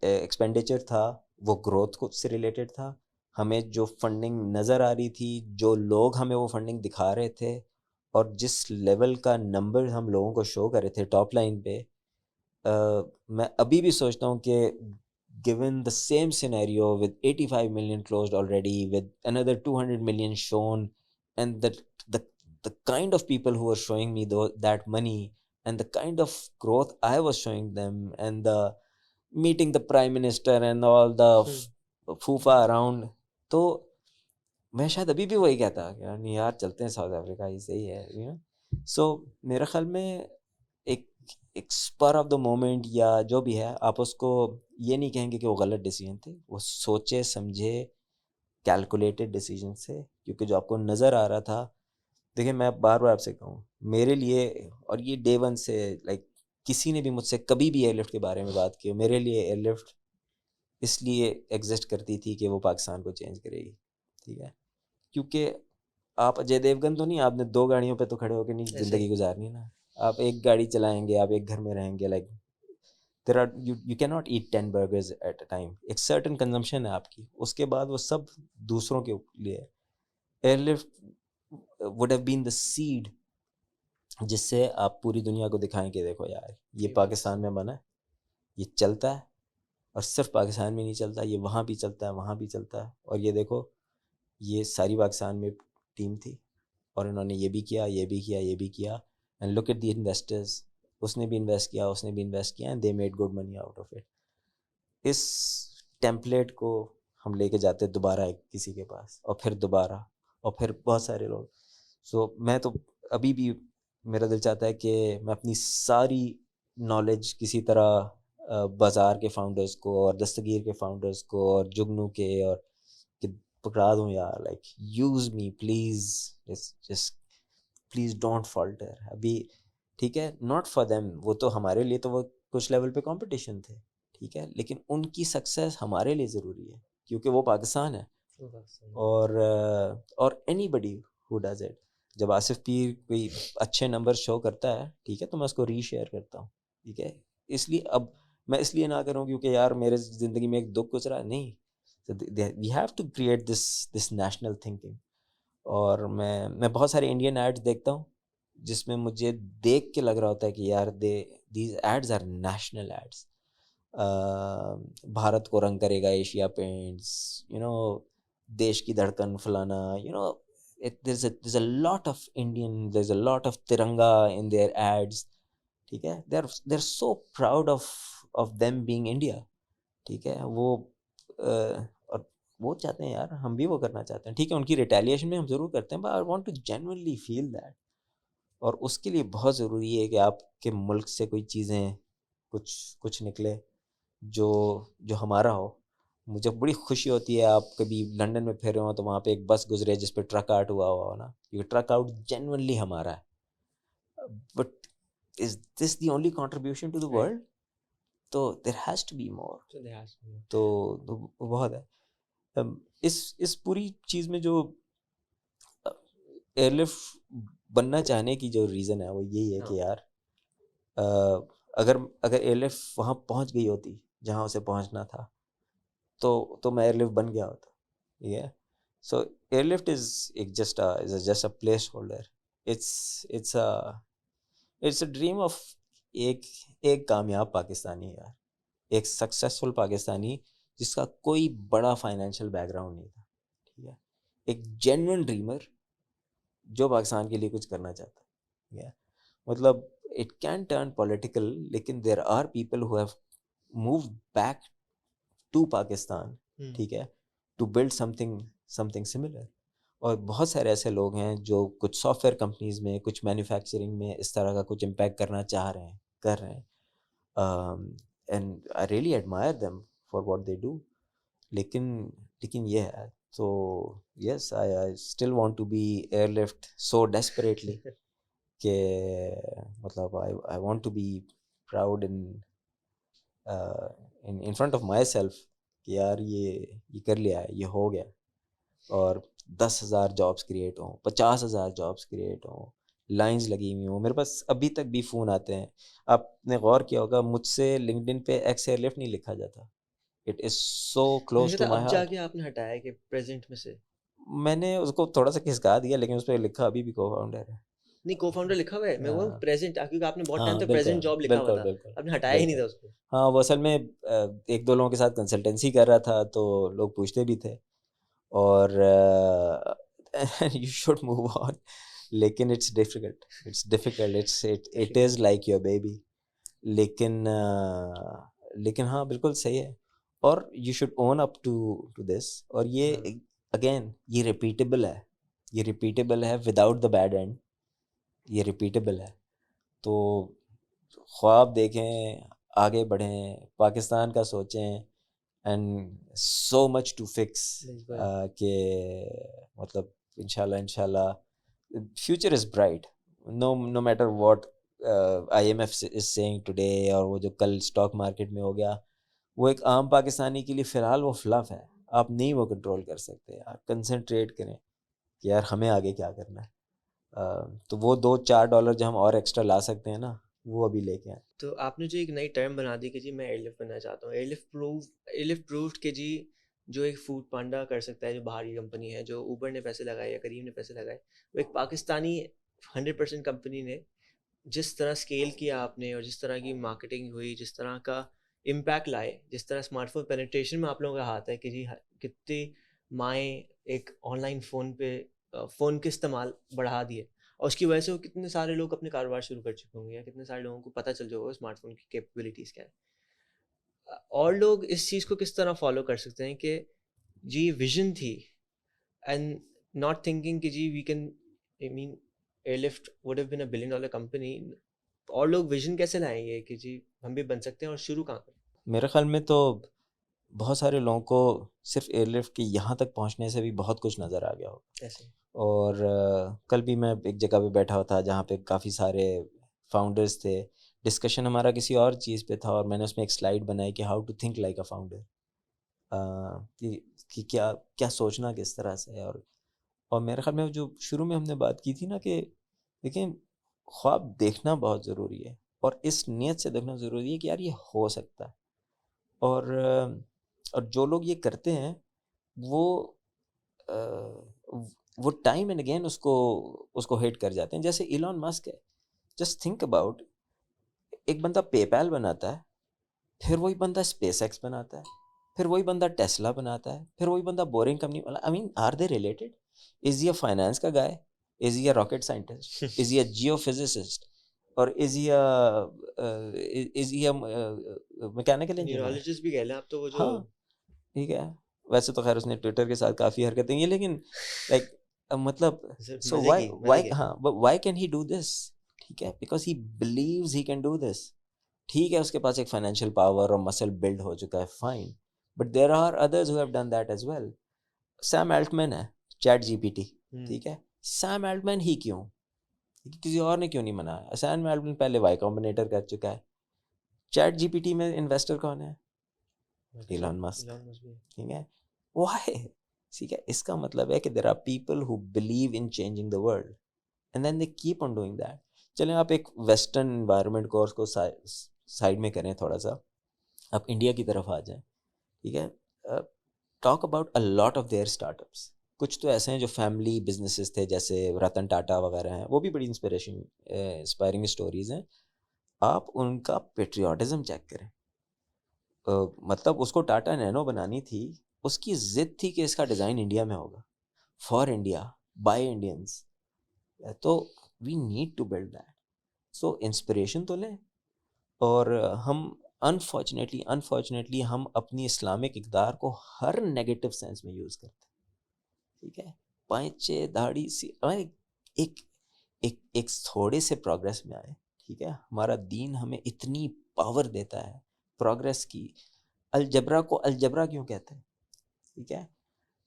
एक्सपेंडिचर था, वो ग्रोथ को से रिलेटेड था, हमें जो फंडिंग नज़र आ रही थी, जो लोग हमें वो फंडिंग दिखा रहे थे, और जिस लेवल का नंबर हम लोगों को शो कर रहे थे टॉप लाइन पे, मैं अभी भी सोचता हूँ कि given the same scenario with 85 million closed already, with another 200 million shown, and the the kind of people who were showing me that money, and the kind of growth I was showing them, and the meeting the prime minister and all the फूफा around, तो मैं शायद अभी भी वही कहता कि यार नहीं यार, चलते हैं साउथ अफ्रीका, ये सही है, यू नो। सो मेरे ख्याल में एक एक स्पर ऑफ द मोमेंट या जो भी है, आप उसको ये नहीं कहेंगे कि वो गलत डिसीजन थे, वो सोचे समझे कैलकुलेटेड डिसीजन से, क्योंकि जो आपको नज़र आ रहा था, देखिए मैं बार बार आपसे कहूँ, मेरे लिए, और ये डे वन से, लाइक किसी ने भी मुझसे कभी भी एयरलिफ्ट के बारे में बात की, मेरे लिए एयरलिफ्ट इसलिए एग्जिस्ट करती थी कि वो पाकिस्तान को चेंज करेगी, ठीक है। क्योंकि आप अजय देवगन तो नहीं, आपने 2 गाड़ियों पे तो खड़े होकर नहीं ज़िंदगी गुजारनी ना, आप एक गाड़ी चलाएंगे, आप एक घर में रहेंगे, like there are, you can not eat 10 burgers at a time, एक सर्टेन कंजम्पशन है आपकी, उसके बाद वो सब दूसरों के लिए। Airlift would have been the seed जिससे आप पूरी दुनिया को दिखाएं कि देखो यार, ये पाकिस्तान में बना है, ये चलता है, और सिर्फ पाकिस्तान में नहीं चलता, ये वहाँ भी चलता है, वहाँ भी चलता है, और ये देखो, ये सारी पाकिस्तान में टीम थी, और इन्होंने ये भी किया, ये भी किया, ये भी किया, and look at the investors, उसने भी इन्वेस्ट किया, उसने भी इन्वेस्ट किया, and they made good money out of it. इस टेम्पलेट को हम लेके जाते दोबारा किसी के पास, और फिर दोबारा, और फिर बहुत सारे लोग। सो मैं तो अभी भी, मेरा दिल चाहता है कि मैं अपनी सारी नॉलेज किसी तरह बाज़ार के फाउंडर्स को, और दस्तगीर के फाउंडर्स को, और जुगनू के, और कि पकड़ा दूँ यार, like use me please, just please don't falter. अभी ठीक है, नॉट फॉर देम, वो तो हमारे लिए तो वो कुछ लेवल पे कंपटीशन थे, ठीक है, लेकिन उनकी सक्सेस हमारे लिए ज़रूरी है, क्योंकि वो पाकिस्तान है, और एनीबडी हु डज इट। जब आसिफ पीर कोई अच्छे नंबर शो करता है, ठीक है, तो मैं उसको रीशेयर करता हूँ, ठीक है। इसलिए अब मैं इसलिए ना करूँ क्योंकि यार मेरे ज़िंदगी में एक दुख गुजरा, नहीं, we have to create this national thinking. और मैं बहुत सारे इंडियन एड्स देखता हूँ जिसमें मुझे देख के लग रहा होता है कि यार these ads are national ads. Bharat को रंग करेगा एशिया पेंट्स, यू नो, देश की धड़कन फलाना, you know, there's a lot of Indian, there's a lot of तिरंगा in their ads, ठीक है, they're so proud of them being India, ठीक है। वो और वो चाहते हैं यार, हम भी वो करना चाहते हैं, ठीक है, उनकी रिटेलिएशन में हम ज़रूर करते हैं, but I want to genuinely feel that. और उसके लिए बहुत ज़रूरी है कि आपके मुल्क से कोई चीज़ें कुछ निकले जो जो हमारा हो। मुझे बड़ी खुशी होती है, आप कभी लंदन में फिर रहे हो तो वहाँ पे एक बस गुजरे जिस पे ट्रक आउट हुआ हो ना, क्योंकि ट्रक आउट जेन्युइनली हमारा है। But is this the only contribution to the world? तो there has to be more. तो बहुत है। इस पूरी चीज़ में जो एयरलिफ्ट बनना चाहने की जो रीज़न है वो यही है कि यार अगर एयरलिफ्ट वहाँ पहुँच गई होती जहाँ उसे पहुँचना था, तो मैं एयरलिफ्ट बन गया होता, ठीक है। So airlift is just a placeholder. It's a dream of एक कामयाब पाकिस्तानी यार, एक सक्सेसफुल पाकिस्तानी जिसका कोई बड़ा फाइनेंशियल बैकग्राउंड नहीं था, ठीक है, एक जेन्युइन ड्रीमर जो पाकिस्तान के लिए कुछ करना चाहता है, ठीक है। मतलब इट कैन टर्न पॉलिटिकल, लेकिन there are people who have moved back to Pakistan, ठीक है, टू बिल्ड समथिंग सिमिलर। और बहुत सारे ऐसे लोग हैं जो कुछ सॉफ्टवेयर कंपनीज में, कुछ मैन्युफैक्चरिंग में इस तरह का कुछ इम्पैक्ट करना चाह रहे हैं, कर रहे हैं, and I really admire them for what they do. लेकिन ये है, तो yes, I still want to be Airlift so desperately कि मतलब I want to be proud in front of myself कि यार ये कर लिया है, ये हो गया। और 10,000 जॉब्स क्रिएट हों, 50,000 जॉब्स क्रिएट हों, लाइंस लगी हुई हों। मेरे पास अभी तक भी फ़ोन आते हैं, आपने गौर किया होगा मुझसे लिंक्डइन पे एक्स एयरलिफ्ट नहीं लिखा जाता, it is so close to my अब हार्ट। जाके आपने हटाया कि प्रेजेंट में से? मैंने उसको थोड़ा सा खिसका दिया, लेकिन उस पर लिखा अभी भी को फाउंडर है। नहीं, को फाउंडर लिखा हुआ है, मैं वो हाँ प्रेजेंट, क्योंकि आपने बहुत टाइम हाँ, तक बिल्कुल प्रेजेंट जॉब लिखा हुआ बिल्कुल था, बिल्कुल आपने हटाया ही नहीं बिल्कुल। था उसको। हाँ, वो असल में एक दो लोगों के साथ कंसल्टेंसी कर रहा था, तो लोग पूछते भी थे, और यू शुड मूव ऑन, लेकिन it's difficult, it is like your baby. लेकिन लेकिन हाँ, बिल्कुल सही है, और you should own up to this. और ये हाँ, अगेन ये रिपीटेबल है विदाउट द बैड एंड, ये रिपीटेबल है। तो ख्वाब देखें, आगे बढ़ें, पाकिस्तान का सोचें, and so much to fix बिल्कुल। कि मतलब इंशाल्लाह future is bright, no matter what IMF is saying today, और वो जो कल स्टॉक मार्केट में हो गया, वो एक आम पाकिस्तानी के लिए फ़िलहाल वो फ्लफ है, आप नहीं वो कंट्रोल कर सकते। आप कंसंट्रेट करें कि यार हमें आगे क्या करना है। तो वो $2-4 जो हम और एक्स्ट्रा ला सकते हैं ना, वो अभी लेके आए। तो आपने जो एक नई टर्म बना दी कि जी मैं एयरलिफ्ट बनना चाहता हूँ, एयरलिफ्ट प्रूव्ड कि जी जो एक फूड पांडा कर सकता है, जो बाहर की कंपनी है, जो ऊबर ने पैसे लगाए या करीम ने पैसे लगाए, वो एक पाकिस्तानी 100% कंपनी ने जिस तरह स्केल किया आपने, और जिस तरह की मार्केटिंग हुई, जिस तरह का इम्पैक्ट लाए, जिस तरह स्मार्टफोन पेनिट्रेशन में आप लोगों का हाथ है कि जी कितनी माएँ एक ऑनलाइन फ़ोन पे फ़ोन के इस्तेमाल बढ़ा दिए, और उसकी वजह से वो कितने सारे लोग अपने कारोबार शुरू कर चुके होंगे, या कितने सारे लोगों को पता चल जाएगा होगा स्मार्टफोन की कैपेबिलिटीज़ क्या है। और लोग इस चीज़ को किस तरह फॉलो कर सकते हैं कि जी विजन थी, एंड नॉट थिंकिंग कि जी we can, I mean airlift would have been a $1 billion company, और लोग विजन कैसे लाएंगे कि जी हम भी बन सकते हैं, और शुरू कहाँ करें? मेरे ख्याल में तो बहुत सारे लोगों को सिर्फ एयरलिफ्ट के यहाँ तक पहुँचने से भी बहुत कुछ नज़र आ गया हो। ऐसे। और कल भी मैं एक जगह पे बैठा हुआ था जहाँ पे काफ़ी सारे फाउंडर्स थे, डिस्कशन हमारा किसी और चीज़ पे था, और मैंने उसमें एक स्लाइड बनाई कि how to think like a founder, कि क्या क्या सोचना किस तरह से है। और मेरे ख्याल में जो शुरू में हमने बात की थी ना, कि देखिए ख्वाब देखना बहुत ज़रूरी है, और इस नीयत से देखना ज़रूरी है कि यार ये हो सकता है। और जो लोग ये करते हैं वो अ, वो टाइम एंड अगेन उसको उसको हिट कर जाते हैं। जैसे इलॉन मस्क है, जस्ट थिंक अबाउट, एक बंदा पेपैल बनाता है, फिर वही बंदा स्पेस एक्स बनाता है, फिर वही बंदा टेस्ला बनाता है, फिर वही बंदा बोरिंग कंपनी वाला। I mean, are they related? Is he a finance का guy? Is he a rocket scientist? Is he a geophysicist? और is he a mechanical engineer? Neurologist भी कह लें आप तो, वो जो हाँ, ठीक है। वैसे तो खैर उसने ट्विटर के साथ काफ़ी हरकतें की, लेकिन लाइक मतलब, सिर्फ सो मजे व्हाई की, मजे व्हाई के। हाँ, why can he do this? ठीक है, because he believes he can do this. ठीक है, उसके पास एक फाइनेंशियल पावर और मसल बिल्ड हो चुका है, fine, but there are others who have done that as well. Sam Altman है, चैट जीपीटी, ठीक है। सैम एल्टमैन ही क्यों, किसी और ने क्यों नहीं बनाया? सैम एल्टमैन पहले वाई कॉम्बिनेटर कर चुका है। चैट जीपीटी में इन्वेस्टर कौन है? अच्छा, इलॉन मस्क, इलॉन मस्क भी। ठीक है। व्हाई? ठीक है, इसका मतलब है कि there are people who believe in changing the world, and then they keep on doing that. चलें, आप एक वेस्टर्न एनवायरनमेंट को उसको साइड में करें थोड़ा सा, आप इंडिया की तरफ आ जाएं, ठीक है। Talk about a lot of their startups. कुछ तो ऐसे हैं जो फैमिली बिजनेसेस थे, जैसे रतन टाटा वगैरह हैं, वो भी बड़ी इंस्पायरिंग स्टोरीज हैं। आप उनका पेट्रियाटिज्म चेक करें। मतलब उसको टाटा नैनो बनानी थी, उसकी जिद थी कि इसका डिज़ाइन इंडिया में होगा, फॉर इंडिया, बाय इंडियंस। तो we need to build that. So inspiration तो लें। और हम अनफॉर्चुनेटली हम अपनी इस्लामिक इक़दार को हर नेगेटिव सेंस में यूज़ करते हैं, ठीक है। पाँचे दाढ़ी सी एक एक एक थोड़े से प्रोग्रेस में आए, ठीक है। हमारा दीन हमें इतनी पावर देता है प्रोग्रेस की। अलजबरा को अलजबरा क्यों कहते हैं, ठीक है।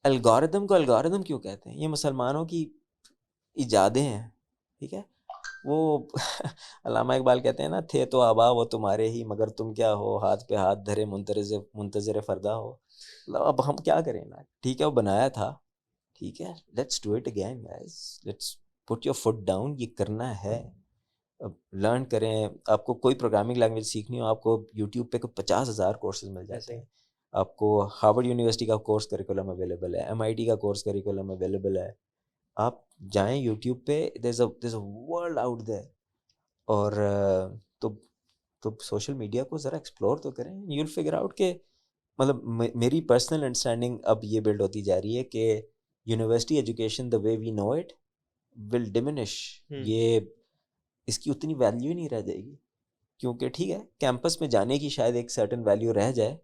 एल्गोरिदम को एल्गोरिदम क्यों कहते हैं? ये मुसलमानों की इजादें हैं, ठीक है। वो अल्लामा इकबाल कहते हैं ना, थे तो आबा वो तुम्हारे ही, मगर तुम क्या हो, हाथ पे हाथ धरे मुंतज़िर फरदा हो। मतलब अब हम क्या करें ना, ठीक है, वो बनाया था, ठीक है। Let's do it again guys, let's put your foot down, ये करना है। अब लर्न करें। आपको कोई प्रोग्रामिंग लैंग्वेज सीखनी हो, आपको यूट्यूब पे 50,000 कोर्सेज मिल जाते ऐसे ही। हैं। आपको हार्वर्ड यूनिवर्सिटी का कोर्स करिकुलम अवेलेबल है, MIT का कोर्स करिकुलम अवेलेबल है। आप जाएं यूट्यूब पे, there's a world out there. और तो सोशल मीडिया को ज़रा एक्सप्लोर तो करें, यूल फिगर आउट के मतलब मेरी पर्सनल अंडरस्टैंडिंग अब ये बिल्ड होती जा रही है कि university education the way we know it will diminish. ये इसकी उतनी वैल्यू ही नहीं रह जाएगी, क्योंकि ठीक है कैंपस में जाने की शायद एक सर्टेन वैल्यू रह जाए,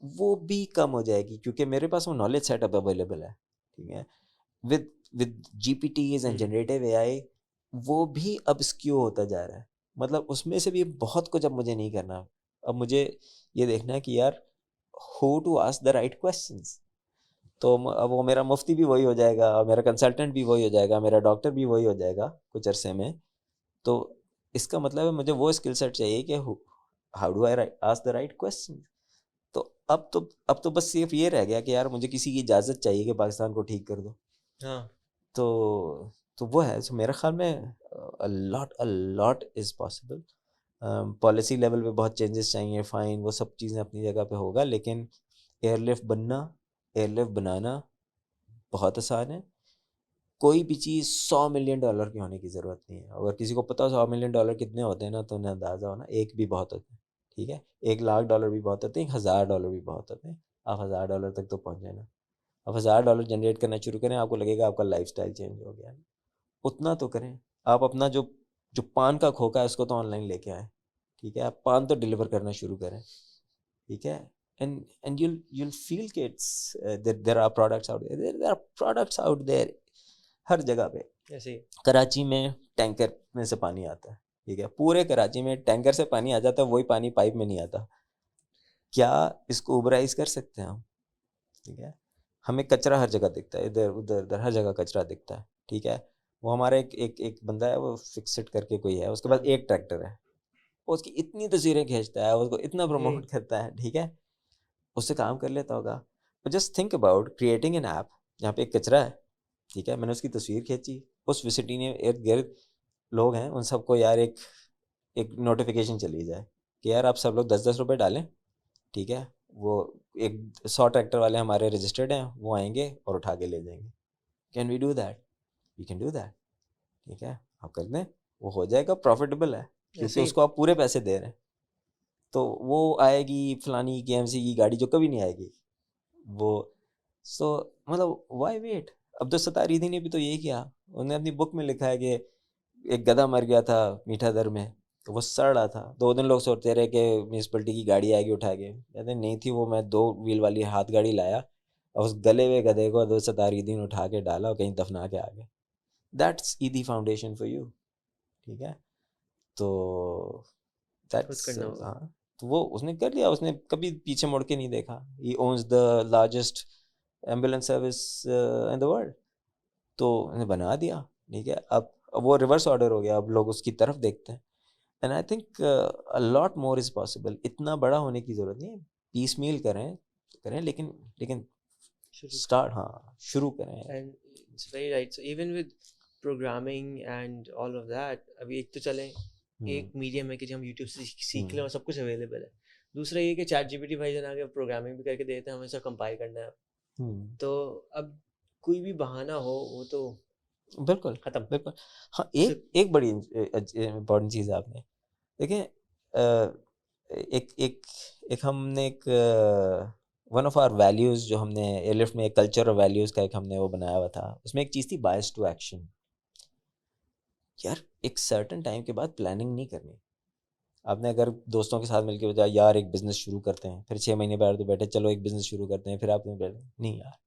वो भी कम हो जाएगी, क्योंकि मेरे पास वो नॉलेज सेटअप अवेलेबल है। ठीक है, with GPTs and generative AI वो भी अब स्क्यू होता जा रहा है। मतलब उसमें से भी बहुत कुछ अब मुझे नहीं करना, अब मुझे ये देखना है कि यार who to ask the right questions। तो अब वो मेरा मुफ्ती भी वही हो जाएगा, मेरा कंसल्टेंट भी वही हो जाएगा, मेरा डॉक्टर भी वही हो जाएगा कुछ अरसे में। तो इसका मतलब है मुझे वो स्किल सेट चाहिए कि how do I ask the right question. तो अब तो बस सिर्फ ये रह गया कि यार मुझे किसी की इजाज़त चाहिए कि पाकिस्तान को ठीक कर दो। हाँ। तो वो है। सो मेरे ख्याल में a lot is possible. Policy level पे बहुत चेंजेस चाहिए, फ़ाइन वो सब चीज़ें अपनी जगह पे होगा, लेकिन एयरलिफ्ट बनाना बहुत आसान है। कोई भी चीज़ $100 मिलियन की होने की ज़रूरत नहीं है। अगर किसी को पता हो $100 मिलियन कितने होते हैं ना, तो उन्हें अंदाज़ा होना एक भी बहुत होते हैं। ठीक है, $1,00,000 भी बहुत होते हैं, $1,000 भी बहुत होते हैं। आप $1,000 तक तो पहुँच जाए ना। आप $1,000 जनरेट करना शुरू करें, आपको लगेगा आपका लाइफस्टाइल चेंज हो गया है। उतना तो करें। आप अपना जो जो पान का खोखा है उसको तो ऑनलाइन लेके आए। ठीक है, आप पान तो डिलीवर करना शुरू करें। ठीक है, and you'll feel कि it's there are products out there, there are products out there हर जगह पे। ऐसे ही कराची में टैंकर में से पानी आता है। ठीक है, पूरे कराची में टैंकर से पानी आ जाता है, वही पानी पाइप में नहीं आता। क्या इसको ओवराइज कर सकते हैं हम? ठीक है, हमें कचरा हर जगह दिखता है, इधर उधर उधर हर जगह कचरा दिखता है। ठीक है, वो हमारा एक बंदा है, वो फिक्सिट करके कोई है, उसके पास एक ट्रैक्टर है, वो उसकी इतनी तस्वीरें खींचता है, उसको इतना प्रमोट करता है। ठीक है, उससे काम कर लेता होगा। Just think about creating an app जहाँ पे एक कचरा है। ठीक है, मैंने उसकी तस्वीर खींची, उस विसिटी में इर्द गिर्द लोग हैं, उन सबको यार एक नोटिफिकेशन चली जाए कि यार आप सब लोग 10-10 रुपये डालें। ठीक है, वो 100 ट्रैक्टर वाले हमारे रजिस्टर्ड हैं, वो आएंगे और उठा के ले जाएंगे। Can we do that? We can do that. ठीक है, आप कर दें, वो हो जाएगा, प्रॉफिटेबल है, क्योंकि उसको आप पूरे पैसे दे रहे हैं। तो वो आएगी फलानी KMC की गाड़ी जो कभी नहीं आएगी वो। सो मतलब वाई वेट? अब तो सतारीदी ने भी तो यही किया, उन्होंने अपनी बुक में लिखा है कि एक गधा मर गया था मीठा दर में, तो वो सड़ रहा था। 2 दिन लोग सोचते रहे कि म्यूनसिपलिटी की गाड़ी आएगी उठा के, कहते नहीं थी वो, मैं 2 व्हील वाली हाथ गाड़ी लाया और उस गले हुए गधे को 2 सतारीदीन उठा के डाला और कहीं दफना के आ गए। दैट्स ईदी फाउंडेशन फॉर यू। ठीक है, तो दैट्स हाँ, तो वो उसने कर लिया, उसने कभी पीछे मुड़ के नहीं देखा। He owns the largest ambulance service in the world, तो उन्हें बना दिया। ठीक है, अब वो रिवर्स ऑर्डर हो गया, अब लोग उसकी तरफ देखते हैं। And I think a lot more is possible. इतना बड़ा होने की ज़रूरत नहीं है, पीस मील करें, लेकिन स्टार्ट, हाँ, शुरू करें। And it's very right. So even with programming and all of that, अभी एक तो चले एक मीडियम है कि हम यूट्यूब से सीख लें और सब कुछ अवेलेबल है। दूसरा ये कि ChatGPT भाई जना के प्रोग्रामिंग भी करके देते हैं, हमें सब कंपाइल करना है। तो अब कोई भी बहाना हो वो तो बिल्कुल खत्म। बिल्कुल। हाँ, एक बड़ी इम्पोर्टेंट चीज़ आपने देखें, एक एक एक हमने एक वन ऑफ आवर वैल्यूज़ जो हमने एयरलिफ्ट में, एक कल्चर और वैल्यूज़ का एक हमने वो बनाया हुआ था, उसमें एक चीज़ थी बायस टू एक्शन। यार एक सर्टन टाइम के बाद प्लानिंग नहीं करनी। आपने अगर दोस्तों के साथ मिलकर बजाय यार एक बिज़नेस शुरू करते हैं, फिर 6 महीने बाद तो बैठे चलो एक बिज़नेस शुरू करते हैं, फिर आपने बैठे नहीं यार,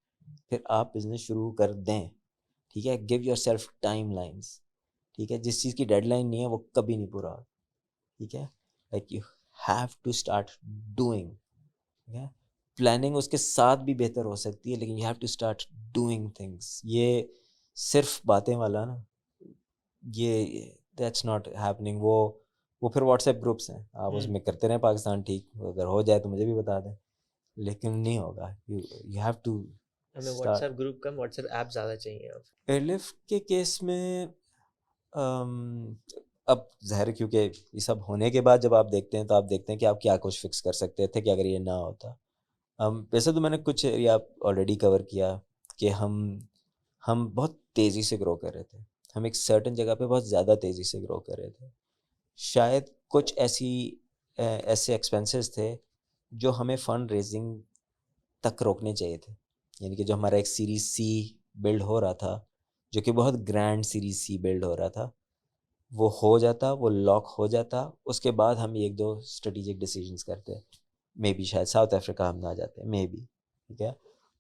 फिर आप बिज़नेस शुरू कर दें। ठीक है, give your self time lines. ठीक है, जिस चीज़ की डेडलाइन नहीं है वो कभी नहीं पूरा होता। ठीक है, like you have to start doing. ठीक है, प्लानिंग उसके साथ भी बेहतर हो सकती है, लेकिन you have to start doing things. ये सिर्फ बातें वाला ना, ये दैट्स नॉट हैपनिंग। वो फिर व्हाट्सएप ग्रुप्स हैं, आप उसमें करते रहें पाकिस्तान ठीक, अगर हो जाए तो मुझे भी बता दें, लेकिन नहीं होगा। यू हैव टू हमें व्हाट्सएप ग्रुप कम, व्हाट्सएप ऐप ज़्यादा चाहिए अब। एयरलिफ्ट के केस में अब ज़ाहिर है, क्योंकि ये सब होने के बाद जब आप देखते हैं तो आप देखते हैं कि आप क्या कुछ फिक्स कर सकते थे कि अगर ये ना होता। वैसे तो मैंने कुछ एरिया ऑलरेडी कवर किया कि हम बहुत तेज़ी से ग्रो कर रहे थे, हम एक सर्टेन जगह पे बहुत ज़्यादा तेज़ी से ग्रो कर रहे थे। शायद कुछ ऐसे एक्सपेंसेस थे जो हमें फंड रेजिंग तक रोकने चाहिए थे, यानी कि जो हमारा एक सीरीज सी बिल्ड हो रहा था, जो कि बहुत ग्रैंड सीरीज सी बिल्ड हो रहा था, वो हो जाता, वो लॉक हो जाता, उसके बाद हम एक दो स्ट्रेटेजिक डिसीजंस करते, मे बी शायद साउथ अफ्रीका हम ना जाते, मे बी, ठीक है,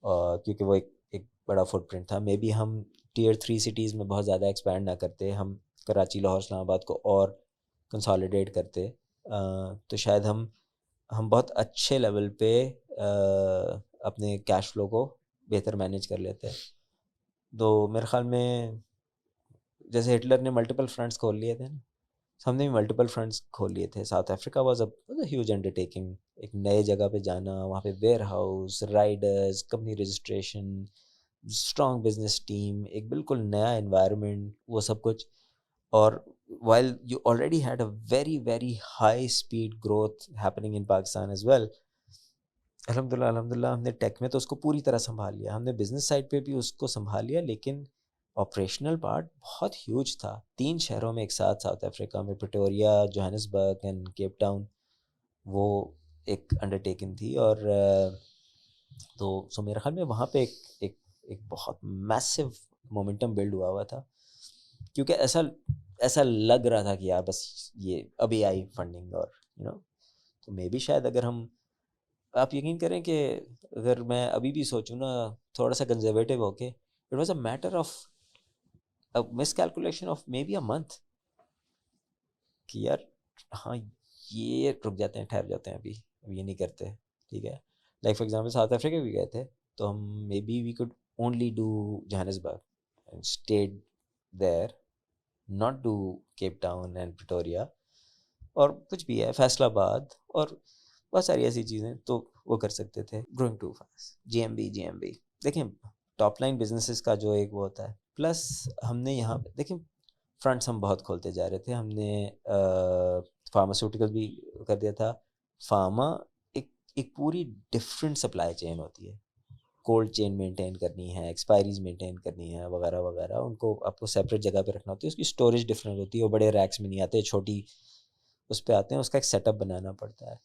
और क्योंकि वो एक बड़ा फुटप्रिंट था, मे बी हम टियर 3 सिटीज़ में बहुत ज़्यादा एक्सपैंड ना करते, हम कराची, लाहौर, इस्लामाबाद को और कंसोलिडेट करते, तो शायद हम बहुत अच्छे लेवल पे अपने कैश फ्लो को बेहतर मैनेज कर लेते हैं। तो मेरे ख्याल में जैसे हिटलर ने मल्टीपल फ्रंट्स खोल लिए थे ना, हमने भी मल्टीपल फ्रंट्स खोल लिए थे। South Africa was a huge undertaking, एक नए जगह पे जाना, वहाँ पे warehouse, riders, company registration, strong business team, एक बिल्कुल नया एनवायरनमेंट, वो सब कुछ। और while you already had a very very high speed growth happening in Pakistan as well, अल्हम्दुलिल्लाह हमने टेक में तो उसको पूरी तरह संभाल लिया, हमने बिजनेस साइड पे भी उसको संभाल लिया, लेकिन ऑपरेशनल पार्ट बहुत ह्यूज था। 3 शहरों में एक साथ, साउथ अफ्रीका में Pretoria, Johannesburg and Cape Town, वो एक अंडरटेकिंग थी। और तो सो मेरे ख्याल में वहाँ पे एक बहुत मैसिव मोमेंटम बिल्ड हुआ था, क्योंकि ऐसा लग रहा था कि यार बस ये अभी आई फंडिंग, और तो मे बी शायद अगर हम, आप यकीन करें कि अगर मैं अभी भी सोचूं ना थोड़ा सा कंजर्वेटिव होके, it was a matter of a miss calculation of may be a month, कि यार हाँ ये रुक जाते हैं, ठहर जाते हैं, अभी ये नहीं करते, ठीक है। Like for example South Africa भी गए थे, तो हम maybe we could only do Johannesburg and stayed there, not do Cape Town and Pretoria, और कुछ भी है फैसलाबाद, और बहुत सारी ऐसी चीज़ें तो वो कर सकते थे। ग्रोइंग टू फास्ट, जीएमबी देखिए, टॉप लाइन बिजनेसेस का जो एक वो होता है, प्लस हमने यहाँ पे देखिए फ्रंट्स हम बहुत खोलते जा रहे थे। हमने फार्मास्यूटिकल भी कर दिया था। फार्मा एक पूरी डिफरेंट सप्लाई चेन होती है, कोल्ड चेन मेंटेन करनी है, एक्सपायरीज मेंटेन करनी है, वगैरह वगैरह, उनको आपको सेपरेट जगह पे रखना होती है, उसकी स्टोरेज डिफरेंट होती है, वो बड़े रैक्स में नहीं आते, छोटी उस पर आते हैं, उसका एक सेटअप बनाना पड़ता है।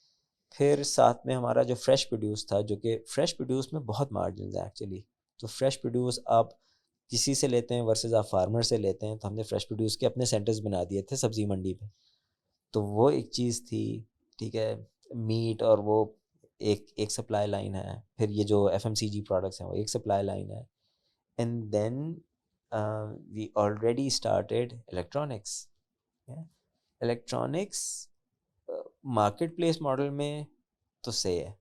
फिर साथ में हमारा जो फ्रेश प्रोड्यूस था, जो कि फ्रेश प्रोड्यूस में बहुत मार्जिन है एक्चुअली, तो फ्रेश प्रोड्यूस आप किसी से लेते हैं वर्सेस आप फार्मर से लेते हैं, तो हमने फ्रेश प्रोड्यूस के अपने सेंटर्स बना दिए थे सब्जी मंडी पे, तो वो एक चीज़ थी, ठीक है। मीट और वो एक सप्लाई लाइन है, फिर ये जो FMCG प्रोडक्ट्स हैं वो एक सप्लाई लाइन है, and then we already started electronics. Electronics market place model में तो से है,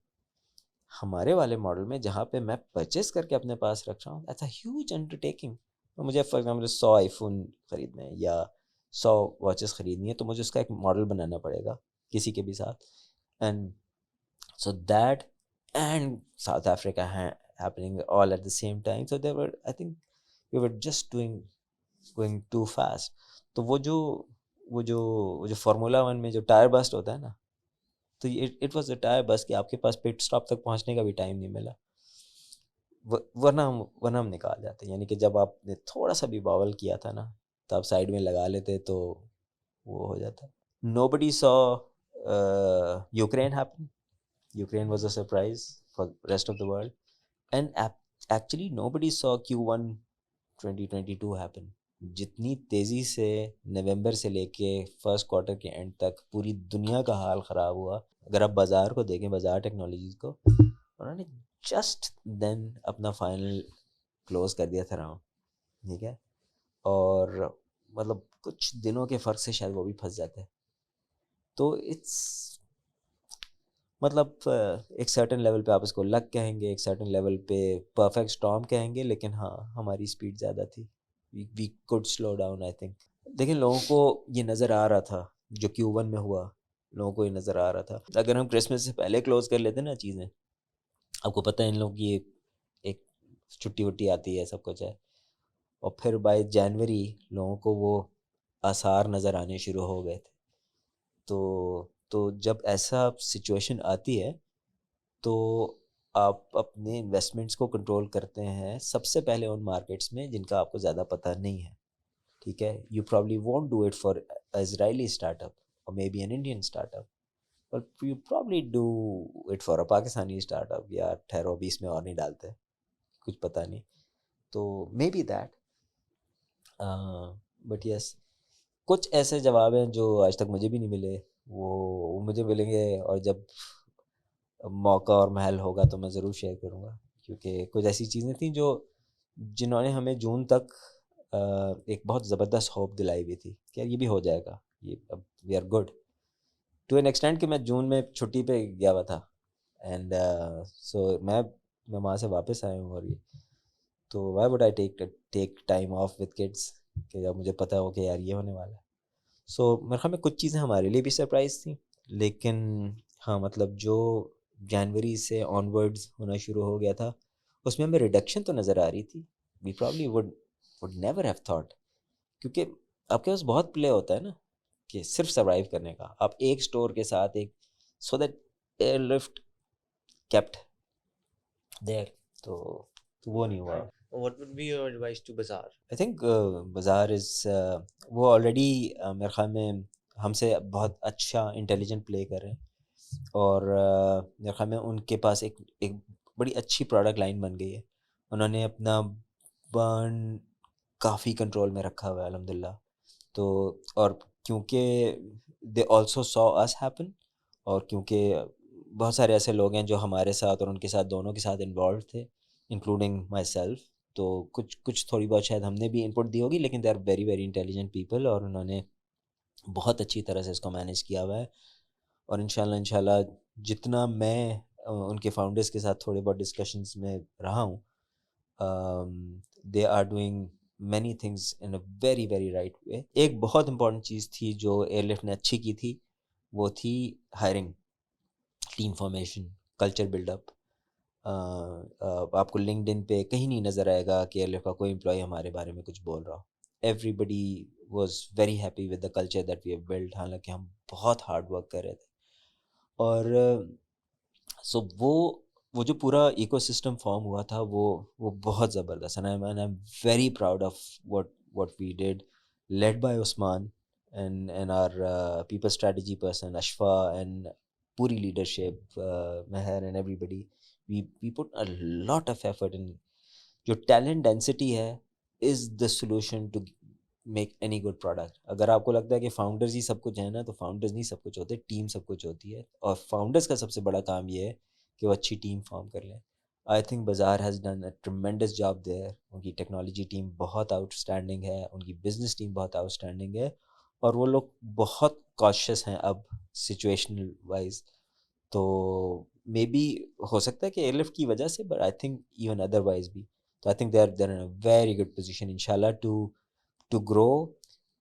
हमारे वाले मॉडल में जहाँ पे मैं परचेस करके अपने पास रख रहा हूँ, दैट्स अ ह्यूज अंडरटेकिंग। तो मुझे फॉर एग्जाम्पल 100 आईफोन खरीदने हैं या 100 वॉचेस खरीदनी है, तो मुझे उसका एक मॉडल बनाना पड़ेगा किसी के भी साथ, and so that and South Africa happening all at the same time, so they were, I think we were just going too fast. तो वो जो फार्मूला 1 में जो टायर बस्ट होता है ना, तो इट वाज अ टायर बस, कि आपके पास पिट स्टॉप तक पहुंचने का भी टाइम नहीं मिला, वरना हम निकाल जाते। यानी कि जब आपने थोड़ा सा भी बावल किया था ना, तो आप साइड में लगा लेते, तो वो हो जाता। Nobody saw Ukraine happen, Ukraine was a surprise for rest of the world, and actually nobody saw Q1 2022 happen. जितनी तेज़ी से नवंबर से लेके फर्स्ट क्वार्टर के एंड तक पूरी दुनिया का हाल ख़राब हुआ, अगर आप बाज़ार को देखें, बाज़ार टेक्नोलॉजीज को, उन्होंने जस्ट देन अपना फाइनल क्लोज कर दिया था राउंड, ठीक है, और मतलब कुछ दिनों के फ़र्क से शायद वो भी फंस जाते हैं। तो इट्स मतलब एक सर्टेन लेवल पे आप इसको लक कहेंगे, एक सर्टेन लेवल पे परफेक्ट स्टॉर्म कहेंगे, लेकिन हाँ हमारी स्पीड ज़्यादा थी, we could slow down I think. देखिए, लोगों को ये नज़र आ रहा था, जो Q1 में हुआ, लोगों को ये नज़र आ रहा था। अगर हम क्रिसमस से पहले क्लोज कर लेते ना चीज़ें, आपको पता है इन लोगों की एक छुट्टी वुट्टी आती है, सब कुछ है, और फिर बाय जनवरी लोगों को वो आसार नज़र आने शुरू हो गए थे। तो जब ऐसा सिचुएशन आती है, तो आप अपने इन्वेस्टमेंट्स को कंट्रोल करते हैं सबसे पहले उन मार्केट्स में जिनका आपको ज़्यादा पता नहीं है, ठीक है. You probably won't do it for Israeli startup और maybe an Indian startup, but you probably do it for a Pakistani startup. या ठहरो अभी इसमें और नहीं डालते, कुछ पता नहीं. तो may be that, but yes, कुछ ऐसे जवाब हैं जो आज तक मुझे भी नहीं मिले, वो मुझे मिलेंगे, और जब मौका और महल होगा तो मैं ज़रूर शेयर करूँगा. क्योंकि कुछ ऐसी चीज़ें थी जो जिन्होंने हमें जून तक एक बहुत ज़बरदस्त होप दिलाई हुई थी कि यार ये भी हो जाएगा, ये अब we are good to an extent कि मैं जून में छुट्टी पे गया हुआ था. एंड सो मैं वहाँ से वापस आया हूँ, और ये तो why would I take time off with kids कि जब मुझे पता हो कि यार ये होने वाला है. सो मेरे ख्याल में कुछ चीज़ें हमारे लिए भी सरप्राइज थी, लेकिन हाँ, मतलब जो जनवरी से ऑनवर्ड्स होना शुरू हो गया था उसमें हमें रिडक्शन तो नज़र आ रही थी. We probably would never have thought, क्योंकि आपके पास बहुत प्ले होता है ना कि सिर्फ सर्वाइव करने का. आप एक स्टोर के साथ एक, so that Airlift kept there, तो वो नहीं हुआ. What would be your advice to Bazaar? I think बाज़ार इज़, वो ऑलरेडी मेरे ख्याल में हमसे बहुत अच्छा इंटेलिजेंट प्ले कर रहे हैं, और मेरे ख्याल में उनके पास एक बड़ी अच्छी प्रोडक्ट लाइन बन गई है. उन्होंने अपना बर्न काफ़ी कंट्रोल में रखा हुआ है अल्हम्दुलिल्लाह. तो और क्योंकि they also saw us happen, और क्योंकि बहुत सारे ऐसे लोग हैं जो हमारे साथ और उनके साथ दोनों के साथ इन्वॉल्व थे, इंक्लूडिंग माई सेल्फ, तो कुछ थोड़ी बहुत शायद हमने भी इनपुट दी होगी, लेकिन they are very very intelligent people, और उन्होंने बहुत अच्छी तरह से इसको मैनेज किया हुआ है. और इंशाल्लाह जितना मैं उनके फाउंडर्स के साथ थोड़े बहुत डिस्कशंस में रहा हूँ, they are doing many things in a very very right way. एक बहुत इंपॉर्टेंट चीज़ थी जो एयरलिफ्ट ने अच्छी की थी, वो थी hiring, team formation, culture buildup. आपको लिंक्डइन पे कहीं नहीं नज़र आएगा कि एयरलिफ्ट का कोई एम्प्लॉय हमारे बारे में कुछ बोल रहा हो. Everybody was very happy with the culture that we have build, हालांकि हम बहुत हार्ड वर्क कर रहे थे. और सो वो जो पूरा इकोसिस्टम फॉर्म हुआ था वो बहुत ज़बरदस्त. And I am very proud of what we did, led by Usman and our people strategy person Ashfa, and पूरी leadership, Mehr and everybody. We put a lot of effort in. जो टैलेंट डेंसिटी है is the solution to make any good product. अगर आपको लगता है कि founders ही सब कुछ है ना, तो फाउंडर्स नहीं सब कुछ होते, टीम सब कुछ होती है. और फाउंडर्स का सबसे बड़ा काम ये है कि वो अच्छी टीम फॉर्म कर लें. I think Bazaar has done a tremendous job there. उनकी टेक्नोलॉजी टीम बहुत आउटस्टैंडिंग है, उनकी बिजनेस टीम बहुत आउटस्टैंडिंग है, और वो लोग बहुत कॉशियस हैं अब सिचुएशनल वाइज. तो मे बी हो सकता है कि एयरलिफ्ट की वजह से, but I think even otherwise भी. तो I think they are in a very good position इंशाल्लाह to grow,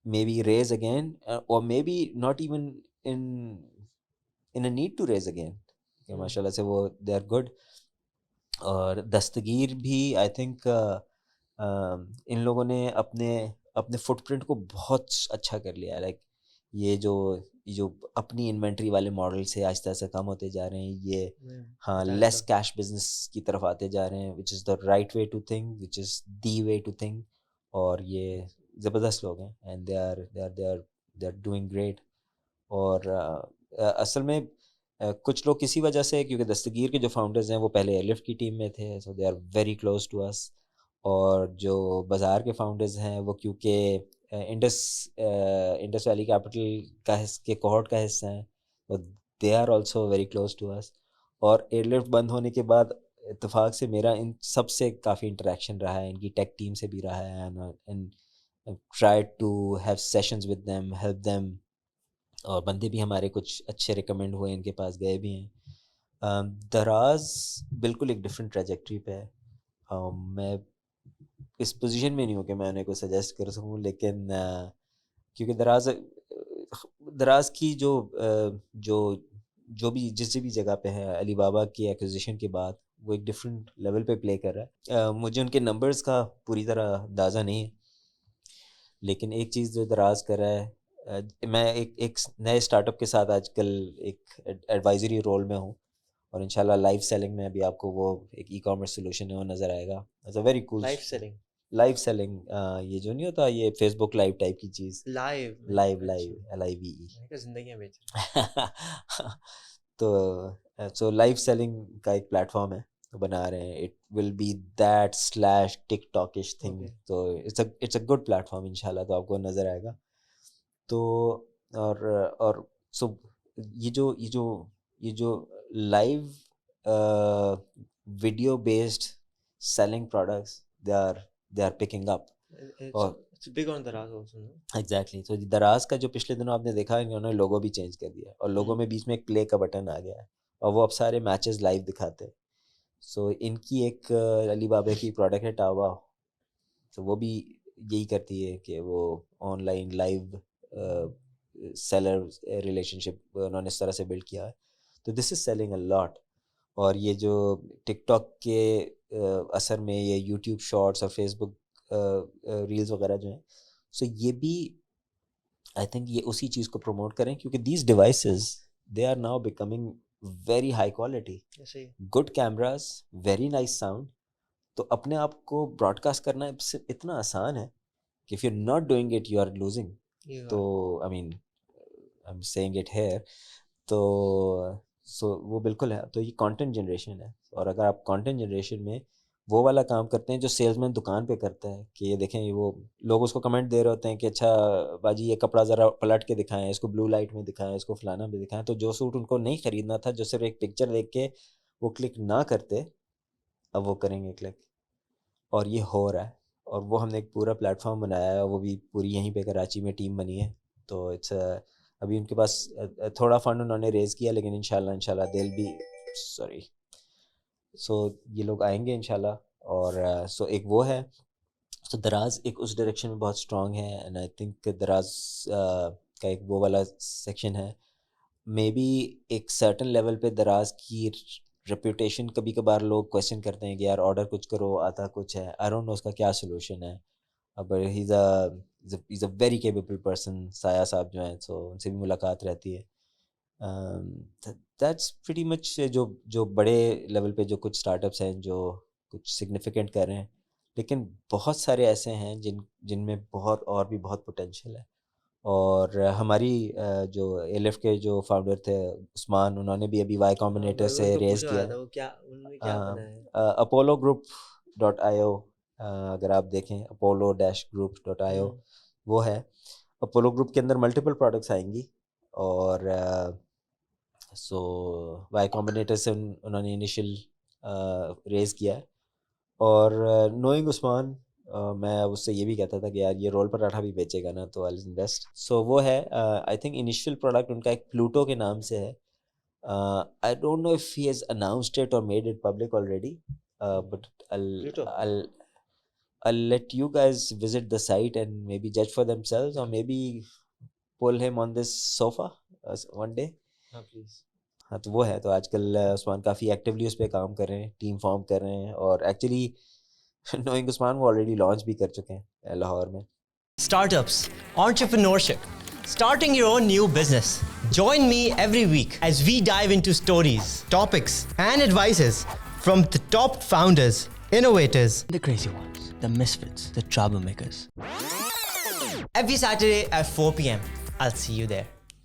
maybe raise again, or maybe not even in a need to raise again. कि माशाल्लाह से वो they are good. और दस्तगीर भी I think in लोगों ने अपने अपने फुटप्रिंट को बहुत अच्छा कर लिया. लाइक ये जो अपनी इन्वेंट्री वाले मॉडल से आहिस्ता आहिस्ता कम होते जा रहे हैं, ये हाँ लेस कैश बिजनेस की तरफ आते जा रहे हैं, which is the right way to think, which is the way to think. और ये ज़बरदस्त लोग हैं, and they are doing great. और असल में कुछ लोग किसी वजह से, क्योंकि दस्तगीर के जो फाउंडर्स हैं वो पहले एयरलिफ्ट की टीम में थे, so they are very close to us. और जो बाज़ार के फाउंडर्स हैं वो क्योंकि इंडस वैली कैपिटल के कोहॉर्ट का हिस्सा हैं, तो they are also very close to us. और एयरलिफ्ट बंद होने के बाद इत्तेफाक से मेरा इन सब से काफ़ी इंटरेक्शन रहा है, इनकी टेक टीम से भी रहा है, and try to have sessions with them, help them. और बंदे भी हमारे कुछ अच्छे रिकमेंड हुए, इनके पास गए भी हैं. दराज बिल्कुल एक डिफरेंट ट्रेजेक्ट्री पे है. मैं इस पोजीशन में नहीं हूँ कि मैं उन्हें कुछ सजेस्ट कर सकूँ, लेकिन क्योंकि दराज की जो भी जिस भी जगह पे है, अली बाबा की एक्विजिशन के बाद वो एक डिफरेंट लेवल पे प्ले कर रहा है. मुझे उनके नंबर्स का पूरी तरह अंदाज़ा नहीं है, लेकिन एक चीज़ जो दराज कर रहा है, मैं एक नए स्टार्टअप के साथ आजकल एक एडवाइजरी रोल में हूँ, और इंशाल्लाह लाइव सेलिंग में अभी आपको वो एक ई-कॉमर्स सोल्यूशन है वो नज़र आएगा. It's a very cool live selling. Live selling, ये जो नहीं होता ये फेसबुक लाइव टाइप की चीज़. Live live LIVE. जिंदगी बेच रहे. तो सो लाइव सेलिंग का एक प्लेटफॉर्म है तो बना रहे हैं. It will be that slash TikTokish thing. तो इट्स अ गुड प्लेटफॉर्म इंशाल्लाह, तो आपको नज़र आएगा. तो और सो ये जो live video based selling products they are picking up. It's big on Daraz also, no? Exactly. तो दराज का जो पिछले दिनों आपने देखा इन्होंने लोगो भी चेंज कर दिया और लोगो में बीच में एक प्ले का बटन आ गया है और वो अब सारे मैचेस लाइव दिखाते हैं. सो इनकी एक अली बाबा की प्रोडक्ट है टावा, तो वो भी यही करती है कि वो ऑनलाइन लाइव सेलर रिलेशनशिप उन्होंने इस तरह से बिल्ड किया है. तो this is selling a lot. और ये जो टिकटॉक के असर में ये यूट्यूब शॉर्ट्स और फेसबुक रील्स वगैरह जो हैं, सो ये भी आई थिंक ये उसी चीज़ को प्रमोट करें क्योंकि these devices they are now becoming very high quality, good cameras, very nice sound. तो अपने आप को ब्रॉडकास्ट करना इतना आसान है कि if you are not doing it you are losing. तो I mean I am saying it here. तो सो वो बिल्कुल है. तो ये कंटेंट जनरेशन है. और अगर आप कंटेंट जनरेशन में वो वाला काम करते हैं जो सेल्समैन दुकान पे करता है कि ये देखें वो लोग उसको कमेंट दे रहे होते हैं कि अच्छा बाजी ये कपड़ा ज़रा पलट के दिखाएं, इसको ब्लू लाइट में दिखाएं, इसको फलाना भी दिखाएं. तो जो सूट उनको नहीं ख़रीदना था, जो सिर्फ एक पिक्चर देख के वो क्लिक ना करते, अब वो करेंगे क्लिक. और ये हो रहा है. और वो हमने एक पूरा प्लेटफॉर्म बनाया है, वो भी पूरी यहीं पे कराची में टीम बनी है. तो इट्स अभी उनके पास थोड़ा फंड उन्होंने रेज़ किया, लेकिन इंशाल्लाह दिल भी सॉरी सो ये लोग आएंगे इंशाल्लाह. और सो एक वो है. सो दराज एक उस डायरेक्शन में बहुत स्ट्रॉन्ग है. एंड आई थिंक दराज का एक वो वाला सेक्शन है. मे बी एक सर्टन लेवल पे दराज की रेपुटेशन कभी कभार लोग क्वेश्चन करते हैं कि यार ऑर्डर कुछ करो आता कुछ है. आई डोंट नो उसका क्या सोल्यूशन है. But he is a very capable person. साया साहब जो हैं, सो उनसे भी मुलाकात रहती है. दैट्स प्रीटी मच जो बड़े लेवल पे जो कुछ स्टार्टअप्स हैं जो कुछ सिग्निफिकेंट कर रहे हैं. लेकिन बहुत सारे ऐसे हैं जिनमें बहुत और भी बहुत पोटेंशियल है. और हमारी जो एलिफ के जो फाउंडर थे उस्मान, उन्होंने भी अभी वाई कॉम्बिनेटर से रेज किया है. उन्होंने क्या बनाया है? apollo.group.io अगर आप देखें apollo-group.io वो है. अपोलो ग्रुप के अंदर मल्टीपल प्रोडक्ट्स आएंगी. और सो वाई कॉम्बिनेटर से उन्होंने इनिशियल रेज किया है. और नोइंग उस्मान मैं उससे ये भी कहता था कि यार ये रोल पराठा भी बेचेगा ना, तो आई इन्वेस्ट. सो वो है. आई थिंक इनिशियल प्रोडक्ट उनका एक प्लूटो के नाम से है. I don't know if he has announced it और made it public already, but I'll let you guys visit the site and maybe judge for themselves, or maybe pull him on this sofa one day. हाँ please. हाँ तो वो है. तो आजकल उस्मान काफ़ी actively उस पर काम कर रहे हैं, टीम फॉर्म कर रहे हैं. और एक्चुअली नोइंग उस्मान वो ऑलरेडी लॉन्च भी कर चुके हैं लाहौर में. Startups, entrepreneurship, starting your own new business. Join me every week as we dive into stories, topics, and advices from the top founders, innovators, the crazy ones, the misfits, the troublemakers. Every Saturday at 4 p.m. I'll see you there.